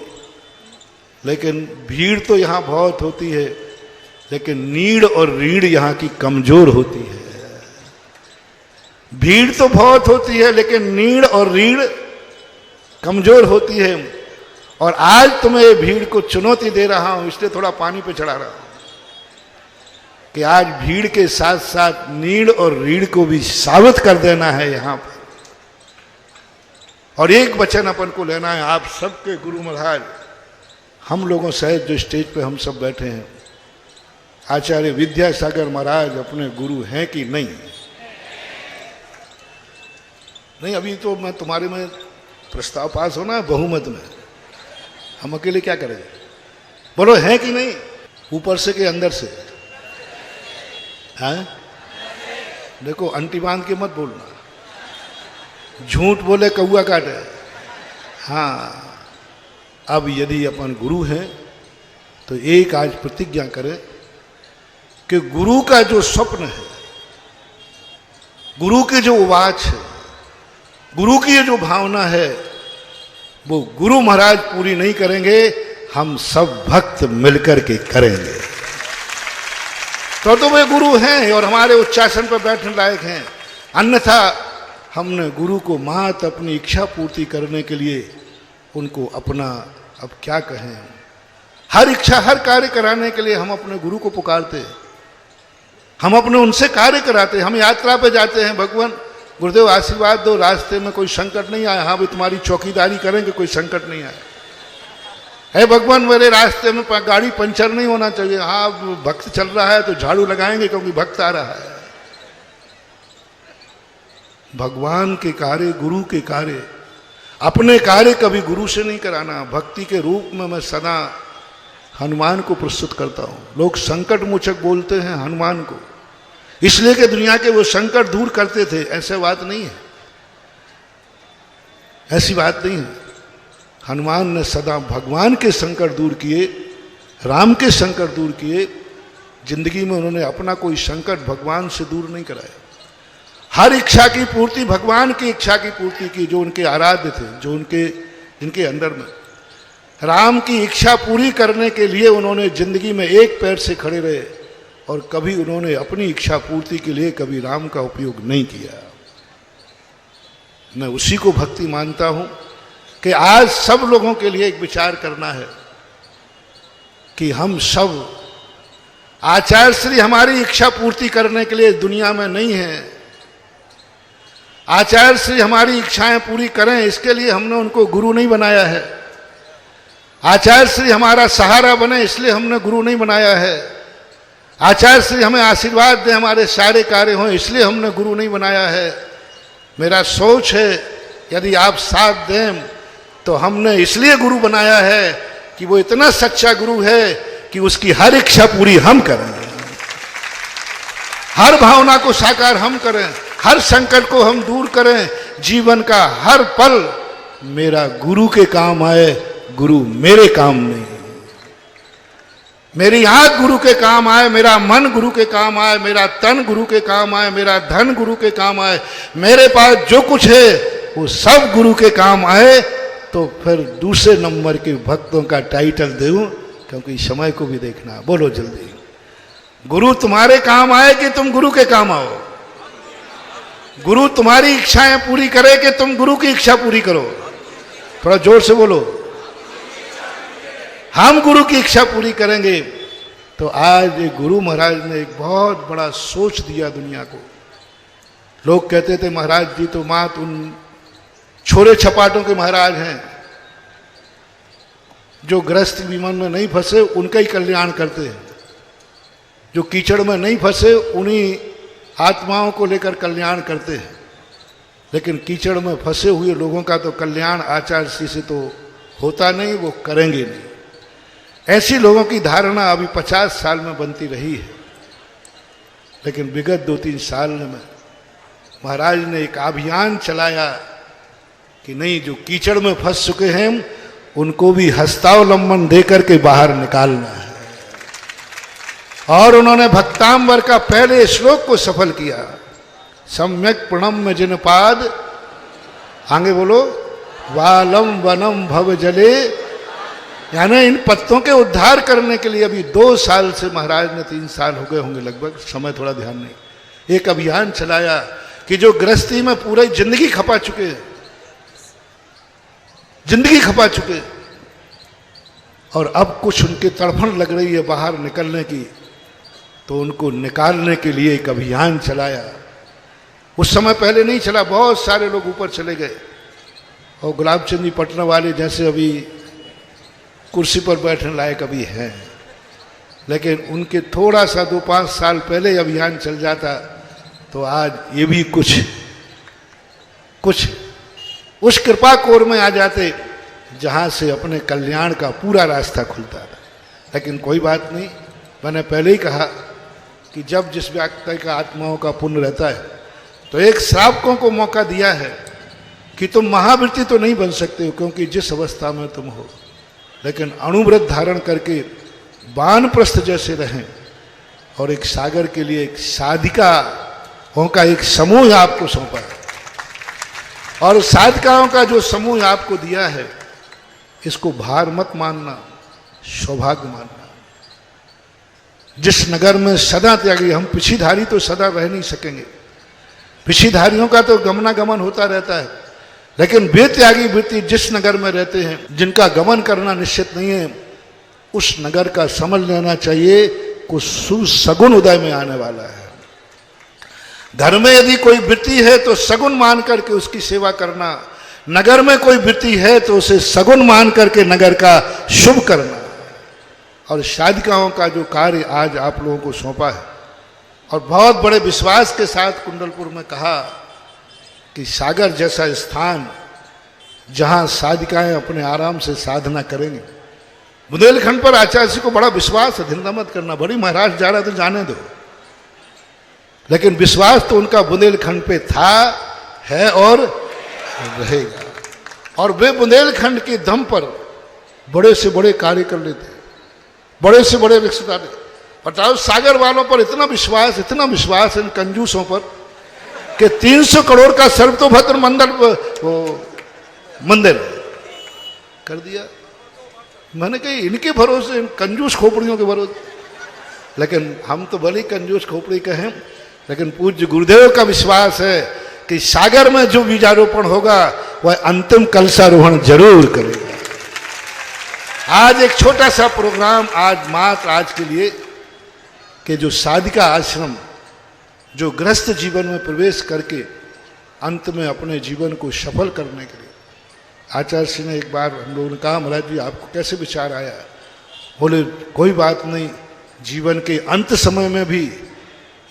A: लेकिन भीड़ तो यहाँ बहुत होती है, लेकिन नीड़ और रीढ़ यहाँ की कमजोर होती है। भीड़ तो बहुत होती है लेकिन नीड़ और रीढ़ कमजोर होती है। और आज तुम्हें ये भीड़ को चुनौती दे रहा हूं, इसलिए थोड़ा पानी पे चढ़ा रहा हूं कि आज भीड़ के साथ साथ नीड़ और रीढ़ को भी साबित कर देना है यहां पर। और एक वचन अपन को लेना है आप सबके गुरु महाराज, हम लोगों सहित जो स्टेज पे हम सब बैठे हैं, आचार्य विद्यासागर महाराज अपने गुरु हैं कि नहीं? नहीं, अभी तो मैं तुम्हारे में प्रस्ताव पास होना है बहुमत में, हम अकेले क्या करेंगे? बोलो है कि नहीं? ऊपर से कि अंदर से? है? देखो अंटी बांध के मत बोलना, झूठ बोले कौआ काटे। हाँ, अब यदि अपन गुरु हैं तो एक आज प्रतिज्ञा करें कि गुरु का जो स्वप्न है, गुरु की जो उवाच है, गुरु की जो भावना है, वो गुरु महाराज पूरी नहीं करेंगे, हम सब भक्त मिलकर के करेंगे। तो वे गुरु हैं और हमारे उच्चासन पर बैठने लायक हैं। अन्यथा हमने गुरु को मात अपनी इच्छा पूर्ति करने के लिए उनको अपना, अब क्या कहें, हर इच्छा हर कार्य कराने के लिए हम अपने गुरु को पुकारते, हम अपने उनसे कार्य कराते। हम यात्रा पे जाते हैं, भगवान गुरुदेव आशीर्वाद दो, रास्ते में कोई संकट नहीं आया, हाँ भी तुम्हारी चौकीदारी करेंगे, कोई संकट नहीं आया। है भगवान मेरे रास्ते में गाड़ी पंचर नहीं होना चाहिए, हाँ भक्त चल रहा है तो झाड़ू लगाएंगे क्योंकि भक्त आ रहा है। भगवान के कार्य, गुरु के कार्य, अपने कार्य कभी गुरु से नहीं कराना। भक्ति के रूप में मैं सदा हनुमान को प्रस्तुत करता हूं। लोग संकट मोचक बोलते हैं हनुमान को, इसलिए कि दुनिया के वो संकट दूर करते थे, ऐसा बात नहीं है, ऐसी बात नहीं है। हनुमान ने सदा भगवान के संकट दूर किए, राम के संकट दूर किए। जिंदगी में उन्होंने अपना कोई संकट भगवान से दूर नहीं कराया। हर इच्छा की पूर्ति भगवान की इच्छा की पूर्ति की, जो उनके आराध्य थे, जो उनके जिनके अंदर में राम की इच्छा पूरी करने के लिए उन्होंने जिंदगी में एक पैर से खड़े रहे और कभी उन्होंने अपनी इच्छा पूर्ति के लिए कभी राम का उपयोग नहीं किया। मैं उसी को भक्ति मानता हूं कि आज सब लोगों के लिए एक विचार करना है कि हम सब, आचार्य श्री हमारी इच्छा पूर्ति करने के लिए दुनिया में नहीं है, आचार्य श्री हमारी इच्छाएं पूरी करें इसके लिए हमने उनको गुरु नहीं बनाया है। आचार्य श्री हमारा सहारा बने इसलिए हमने गुरु नहीं बनाया है। आचार्य श्री हमें आशीर्वाद दें, हमारे सारे कार्य हों इसलिए हमने गुरु नहीं बनाया है। मेरा सोच है यदि आप साथ दें तो हमने इसलिए गुरु बनाया है कि वो इतना सच्चा गुरु है कि उसकी हर इच्छा पूरी हम करेंगे, हर भावना को साकार हम करें, हर संकट को हम दूर करें। जीवन का हर पल मेरा गुरु के काम आए, गुरु मेरे काम नहीं। मेरी आंख गुरु के काम आए, मेरा मन गुरु के काम आए, मेरा तन गुरु के काम आए, मेरा धन गुरु के काम आए, मेरे पास जो कुछ है वो सब गुरु के काम आए, तो फिर दूसरे नंबर के भक्तों का टाइटल दूं, क्योंकि समय को भी देखना। बोलो जल्दी, गुरु तुम्हारे काम आए कि तुम गुरु के काम आओ? गुरु तुम्हारी इच्छाएं पूरी करे कि तुम गुरु की इच्छा पूरी करो? थोड़ा जोर से बोलो। हम गुरु की इच्छा पूरी करेंगे। तो आज ये गुरु महाराज ने एक बहुत बड़ा सोच दिया दुनिया को। लोग कहते थे महाराज जी तो मात उन छोरे छपाटों के महाराज हैं, जो गृहस्थ विमान में नहीं फंसे उनका ही कल्याण करते हैं, जो कीचड़ में नहीं फंसे उन्हीं आत्माओं को लेकर कल्याण करते हैं। लेकिन कीचड़ में फंसे हुए लोगों का तो कल्याण आचार्य श्री से तो होता नहीं, वो करेंगे नहीं। ऐसी लोगों की धारणा अभी 50 साल में बनती रही है। लेकिन विगत 2-3 साल में महाराज ने एक अभियान चलाया कि नहीं, जो कीचड़ में फंस चुके हैं उनको भी हस्तावलंबन देकर के बाहर निकालना है। और उन्होंने भक्तांबर का पहले श्लोक को सफल किया, सम्यक प्रणम्य जिन पाद, आगे बोलो, वालम वनम भव जले, यानी इन पत्तों के उद्धार करने के लिए अभी 2 साल से महाराज ने, 3 साल हो गए होंगे लगभग, समय थोड़ा ध्यान नहीं, एक अभियान चलाया कि जो गृहस्थी में पूरी जिंदगी खपा चुके, जिंदगी खपा चुके, और अब कुछ उनके तड़फन लग रही है बाहर निकलने की, तो उनको निकालने के लिए एक अभियान चलाया। उस समय पहले नहीं चला, बहुत सारे लोग ऊपर चले गए और गुलाब चंद जी पटना वाले जैसे अभी कुर्सी पर बैठने लायक अभी हैं, लेकिन उनके थोड़ा सा 2-5 साल पहले अभियान चल जाता तो आज ये भी कुछ उस कृपा कोर में आ जाते जहां से अपने कल्याण का पूरा रास्ता खुलता था। लेकिन कोई बात नहीं, मैंने पहले ही कहा कि जब जिस व्यक्ति का आत्माओं का पुण्य रहता है, तो एक श्रावकों को मौका दिया है कि तुम महावृत्ति तो नहीं बन सकते हो क्योंकि जिस अवस्था में तुम हो, लेकिन अणुव्रत धारण करके वानप्रस्थ जैसे रहें और एक सागर के लिए एक साधिकाओं का एक समूह आपको सौंपा है। और साधिकाओं का जो समूह आपको दिया है, इसको भार मत मानना, सौभाग्य मानना। जिस नगर में सदा त्यागी, हम पिछीधारी तो सदा रह नहीं सकेंगे, पिछीधारियों का तो गमनागमन होता रहता है, लेकिन वे त्यागी वृत्ति जिस नगर में रहते हैं, जिनका गमन करना निश्चित नहीं है, उस नगर का समझ लेना चाहिए कुछ सुसगुन उदय में आने वाला है। घर में यदि कोई वृत्ति है तो सगुन मान करके उसकी सेवा करना, नगर में कोई वृत्ति है तो उसे सगुन मान करके नगर का शुभ करना। और साधिकाओं का जो कार्य आज आप लोगों को सौंपा है, और बहुत बड़े विश्वास के साथ कुंडलपुर में कहा कि सागर जैसा स्थान जहां साधिकाएं अपने आराम से साधना करेंगे। बुंदेलखंड पर आचार्य जी को बड़ा विश्वास है, चिंता मत करना, बड़ी महाराज जा रहा तो जाने दो, लेकिन विश्वास तो उनका बुंदेलखंड पे था, है और रहेगा। और वे बुंदेलखंड के दम पर बड़े से बड़े कार्य कर लेते, बड़े से बड़े विकसित। बताओ, सागर वालों पर इतना विश्वास इन कंजूसों पर कि 300 करोड़ का सर्वतोभद्र मंदिर कर दिया। मैंने कही इनके भरोसे, इन कंजूस खोपड़ियों के भरोसे। लेकिन हम तो भले कंजूस खोपड़ी के हैं, लेकिन पूज्य गुरुदेव का विश्वास है कि सागर में जो बीजारोपण होगा वह अंतिम कलशारोहण जरूर करेगा। आज एक छोटा सा प्रोग्राम आज के लिए कि जो साधिका आश्रम जो गृहस्थ जीवन में प्रवेश करके अंत में अपने जीवन को सफल करने के लिए, आचार्य जी ने एक बार हम लोगों ने कहा, महाराज जी आपको कैसे विचार आया? बोले कोई बात नहीं, जीवन के अंत समय में भी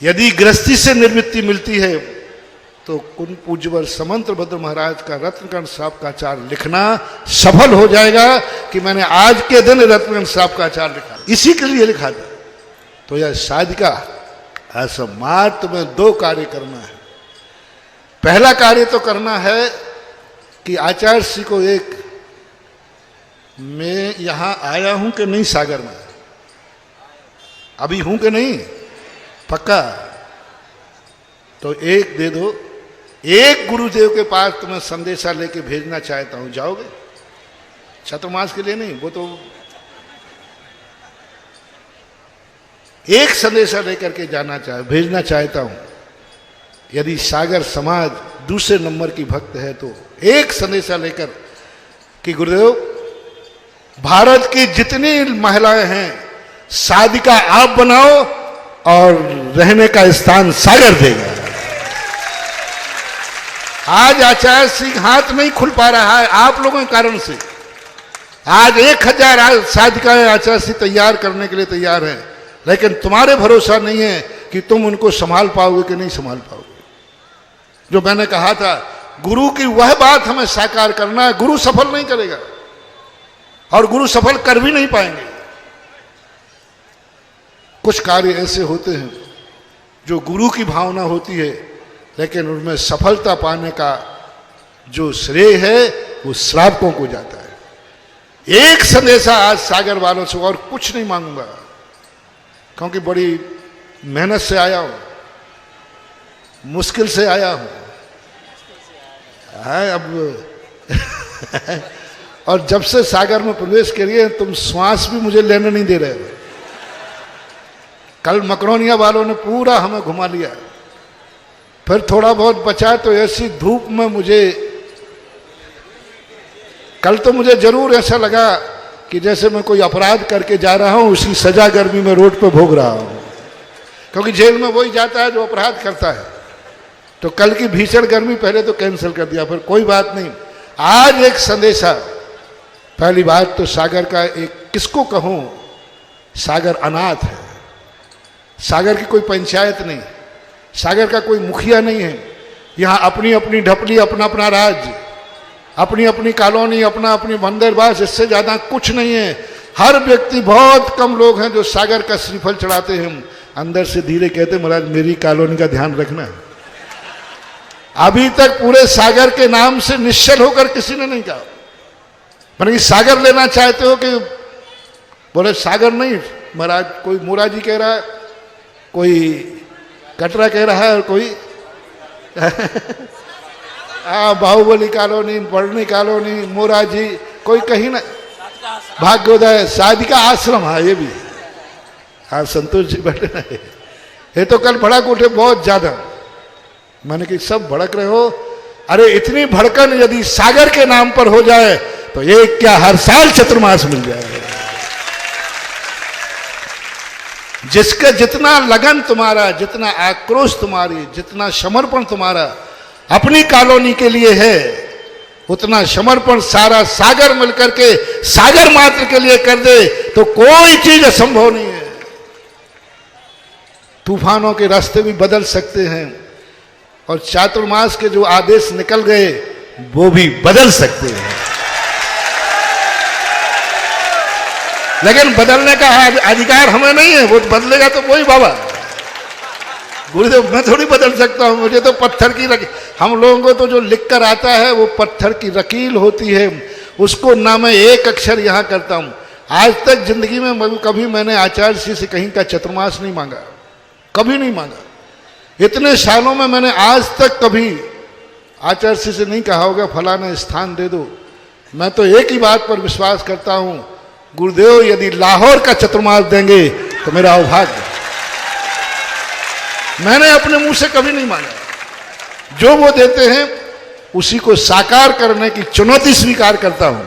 A: यदि गृहस्थी से निवृत्ति मिलती है तो कुन पूज्यवर समंतभद्र महाराज का रत्नकर्ण श्राप का आचार लिखना सफल हो जाएगा कि मैंने आज के दिन रत्नकर्ण श्राप का आचार लिखा, इसी के लिए लिखा था। तो यह साधिका ऐसा मात्र में 2 कार्य करना है। पहला कार्य तो करना है कि आचार्य श्री को एक, मैं यहां आया हूं कि नहीं सागर में, अभी हूं कि नहीं, पक्का तो एक दे दो। एक गुरुदेव के पास तुम्हें संदेशा लेके भेजना चाहता हूं, जाओगे? चतुर्मास के लिए नहीं, वो तो एक संदेशा लेकर के भेजना चाहता हूं। यदि सागर समाज दूसरे नंबर की भक्त है तो एक संदेशा लेकर कि गुरुदेव, भारत की जितनी महिलाएं हैं साधिका आप बनाओ और रहने का स्थान सागर देगा। आज आचार्य सिंह हाथ नहीं खुल पा रहा है आप लोगों के कारण से। आज 1000 साधिकाएं आचार्य सिंह तैयार करने के लिए तैयार हैं, लेकिन तुम्हारे भरोसा नहीं है कि तुम उनको संभाल पाओगे कि नहीं संभाल पाओगे। जो मैंने कहा था, गुरु की वह बात हमें साकार करना है, गुरु सफल नहीं करेगा और गुरु सफल कर भी नहीं पाएंगे। कुछ कार्य ऐसे होते हैं जो गुरु की भावना होती है, लेकिन उनमें सफलता पाने का जो श्रेय है वो श्रावकों को जाता है। एक संदेशा आज सागर वालों से, और कुछ नहीं मांगूंगा, क्योंकि बड़ी मेहनत से आया हूं, मुश्किल से आया हूं है अब और जब से सागर में प्रवेश करिए तुम श्वास भी मुझे लेने नहीं दे रहे हो। कल मकरोनिया वालों ने पूरा हमें घुमा लिया, फिर थोड़ा बहुत बचा तो ऐसी धूप में मुझे, कल तो मुझे जरूर ऐसा लगा कि जैसे मैं कोई अपराध करके जा रहा हूं, उसी सजा गर्मी में रोड पे भोग रहा हूं, क्योंकि जेल में वही जाता है जो अपराध करता है। तो कल की भीषण गर्मी पहले तो कैंसिल कर दिया, फिर कोई बात नहीं। आज एक संदेशा, पहली बात तो सागर का एक, किसको कहूं, सागर अनाथ है, सागर की कोई पंचायत नहीं, सागर का कोई मुखिया नहीं है। यहाँ अपनी अपनी ढपली, अपना अपना राज्य, अपनी अपनी कॉलोनी, अपना अपनी मंदिरवास, इससे ज्यादा कुछ नहीं है। हर व्यक्ति, बहुत कम लोग हैं जो सागर का श्रीफल चढ़ाते हैं। अंदर से धीरे कहते महाराज मेरी कॉलोनी का ध्यान रखना। अभी तक पूरे सागर के नाम से निश्चल होकर किसी ने नहीं कहा। मैंने सागर लेना चाहते हो कि बोले सागर नहीं महाराज, कोई मोराजी कह रहा है, कोई कटरा कह रहा है और कोई बाहुबली कॉलोनी, बड़नी कॉलोनी, मोराजी, कोई कहीं ना भाग्योदय साधिका आश्रम है ये भी। हाँ संतोष जी बैठे ना, ये तो कल भड़क उठे बहुत ज्यादा। मैंने कि सब भड़क रहे हो, अरे इतनी भड़कन यदि सागर के नाम पर हो जाए तो ये क्या हर साल चतुर्मास मिल जाएगा। जिसका जितना लगन तुम्हारा, जितना आक्रोश तुम्हारी, जितना समर्पण तुम्हारा अपनी कॉलोनी के लिए है, उतना समर्पण सारा सागर मिलकर के सागर मात्र के लिए कर दे तो कोई चीज असंभव नहीं है। तूफानों के रास्ते भी बदल सकते हैं और चातुर्मास के जो आदेश निकल गए वो भी बदल सकते हैं, लेकिन बदलने का अधिकार हमें नहीं है। वो बदलेगा तो वही बाबा गुरुदेव, मैं थोड़ी बदल सकता हूं। मुझे तो पत्थर की हम लोगों को तो जो लिख कर आता है वो पत्थर की रकील होती है, उसको ना मैं एक अक्षर यहां करता हूं। आज तक जिंदगी में कभी मैंने आचार्य जी से कहीं का चतुर्मास नहीं मांगा, कभी नहीं मांगा। इतने सालों में मैंने आज तक कभी आचार्य जी से नहीं कहा होगा फलाना स्थान दे दो। मैं तो एक ही बात पर विश्वास करता हूं, गुरुदेव यदि लाहौर का चतुर्मास देंगे तो मेरा अभाग्य। मैंने अपने मुंह से कभी नहीं मांगा, जो वो देते हैं उसी को साकार करने की चुनौती स्वीकार करता हूं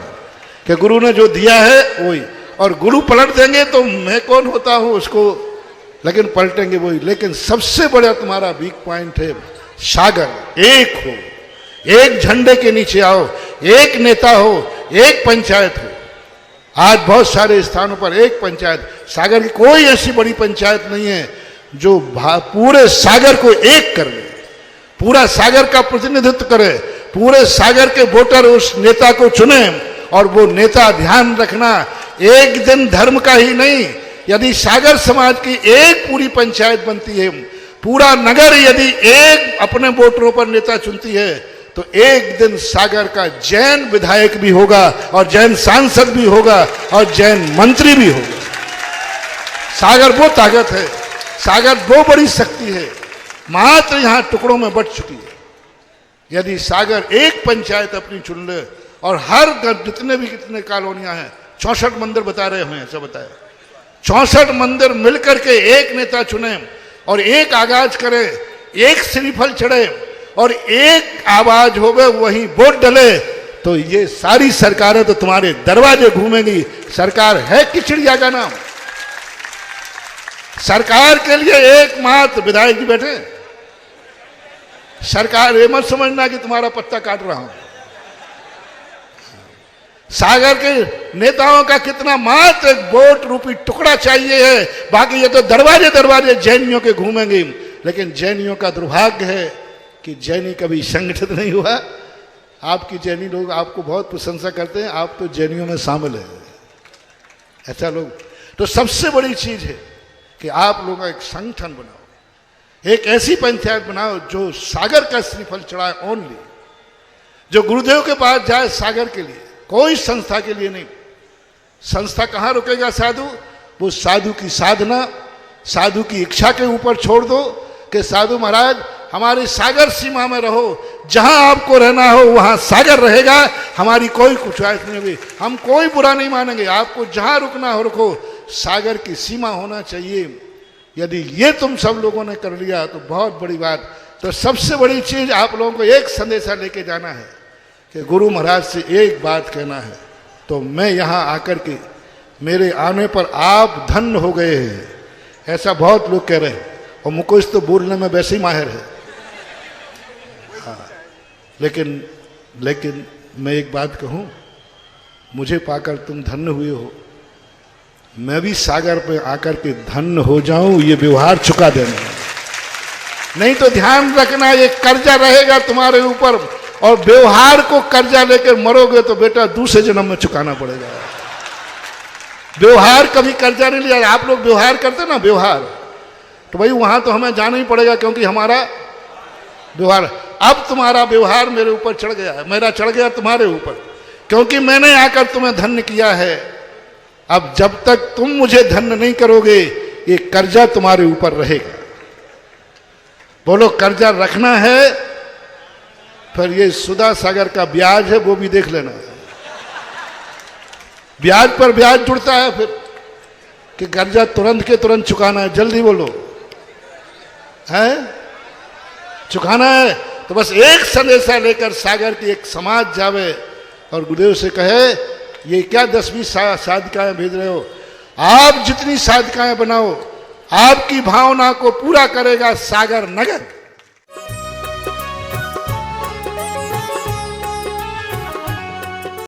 A: कि गुरु ने जो दिया है वही, और गुरु पलट देंगे तो मैं कौन होता हूं उसको, लेकिन पलटेंगे वही। लेकिन सबसे बड़ा तुम्हारा वीक पॉइंट है सागर। एक हो, एक झंडे के नीचे आओ, एक नेता हो, एक पंचायत हो। आज बहुत सारे स्थानों पर एक पंचायत, सागर की कोई ऐसी बड़ी पंचायत नहीं है जो पूरे सागर को एक कर ले, पूरा सागर का प्रतिनिधित्व करे, पूरे सागर के वोटर उस नेता को चुने। और वो नेता, ध्यान रखना, एक दिन धर्म का ही नहीं, यदि सागर समाज की एक पूरी पंचायत बनती है, पूरा नगर यदि एक अपने वोटरों पर नेता चुनती है, तो एक दिन सागर का जैन विधायक भी होगा और जैन सांसद भी होगा और जैन मंत्री भी होगा। सागर वो ताकत है, सागर वो बड़ी शक्ति है, मात्र यहां टुकड़ों में बट चुकी है। यदि सागर एक पंचायत अपनी चुन ले और हर जितने भी कितने कॉलोनियां हैं, 64 मंदिर बता रहे हैं, सब बताया, 64 मंदिर मिलकर के एक नेता चुने और एक आगाज करे, एक श्रीफल चढ़े और एक आवाज हो गए, वही वोट डले, तो ये सारी सरकारें तो तुम्हारे दरवाजे घूमेंगी। सरकार है कि चिड़िया का नाम? सरकार के लिए एकमात्र विधायक जी बैठे। सरकार ये मत समझना कि तुम्हारा पत्ता काट रहा हूं। सागर के नेताओं का कितना मात्र एक वोट रूपी टुकड़ा चाहिए है, बाकी ये तो दरवाजे दरवाजे जैनियों के घूमेंगे। लेकिन जैनियों का दुर्भाग्य है कि जैनी कभी संगठित नहीं हुआ। आपकी जैनी लोग आपको बहुत प्रशंसा करते हैं, आप तो जैनियों में शामिल है, ऐसा लोग। तो सबसे बड़ी चीज है कि आप लोगों का एक संगठन बनाओ, एक ऐसी पंचायत बनाओ जो सागर का श्रीफल चढ़ाए ओनली, जो गुरुदेव के पास जाए सागर के लिए, कोई संस्था के लिए नहीं। संस्था कहाँ रुकेगा साधु? वो साधु की साधना, साधु की इच्छा के ऊपर छोड़ दो कि साधु महाराज हमारी सागर सीमा में रहो, जहां आपको रहना हो वहां सागर रहेगा, हमारी कोई ख्वाहिश नहीं होगी, हम कोई बुरा नहीं मानेंगे, आपको जहां रुकना हो रुको, सागर की सीमा होना चाहिए। यदि ये तुम सब लोगों ने कर लिया तो बहुत बड़ी बात। तो सबसे बड़ी चीज आप लोगों को एक संदेशा लेके जाना है कि गुरु महाराज से एक बात कहना है। तो मैं यहाँ आकर के, मेरे आने पर आप धन्य हो गए हैं, ऐसा बहुत लोग कह रहे हैं, और मुकुश तो बोलने में वैसे ही माहिर है। हाँ, लेकिन मैं एक बात कहूँ, मुझे पाकर तुम धन्य हुए हो, मैं भी सागर पे आकर के धन्य हो जाऊं, ये व्यवहार चुका देना। नहीं तो ध्यान रखना, ये कर्जा रहेगा तुम्हारे ऊपर, और व्यवहार को कर्जा लेकर मरोगे तो बेटा दूसरे जन्म में चुकाना पड़ेगा। व्यवहार कभी कर्जा नहीं लिया। आप लोग व्यवहार करते ना, व्यवहार, तो भाई वहां तो हमें जाना ही पड़ेगा, क्योंकि हमारा व्यवहार, अब तुम्हारा व्यवहार मेरे ऊपर चढ़ गया है, मेरा चढ़ गया तुम्हारे ऊपर, क्योंकि मैंने आकर तुम्हें धन्य किया है। अब जब तक तुम मुझे धन्य नहीं करोगे, ये कर्जा तुम्हारे ऊपर रहेगा। बोलो, कर्जा रखना है, फिर ये सुधा सागर का ब्याज है वो भी देख लेना। ब्याज पर ब्याज जुड़ता है फिर, कि कर्जा तुरंत के तुरंत चुकाना है, जल्दी बोलो, है चुकाना है। तो बस एक संदेशा लेकर सागर की एक समाज जावे और गुरुदेव से कहे, ये क्या 10-20 साधिकाएं भेज रहे हो, आप जितनी साधिकाएं बनाओ, आपकी भावना को पूरा करेगा सागर नगर।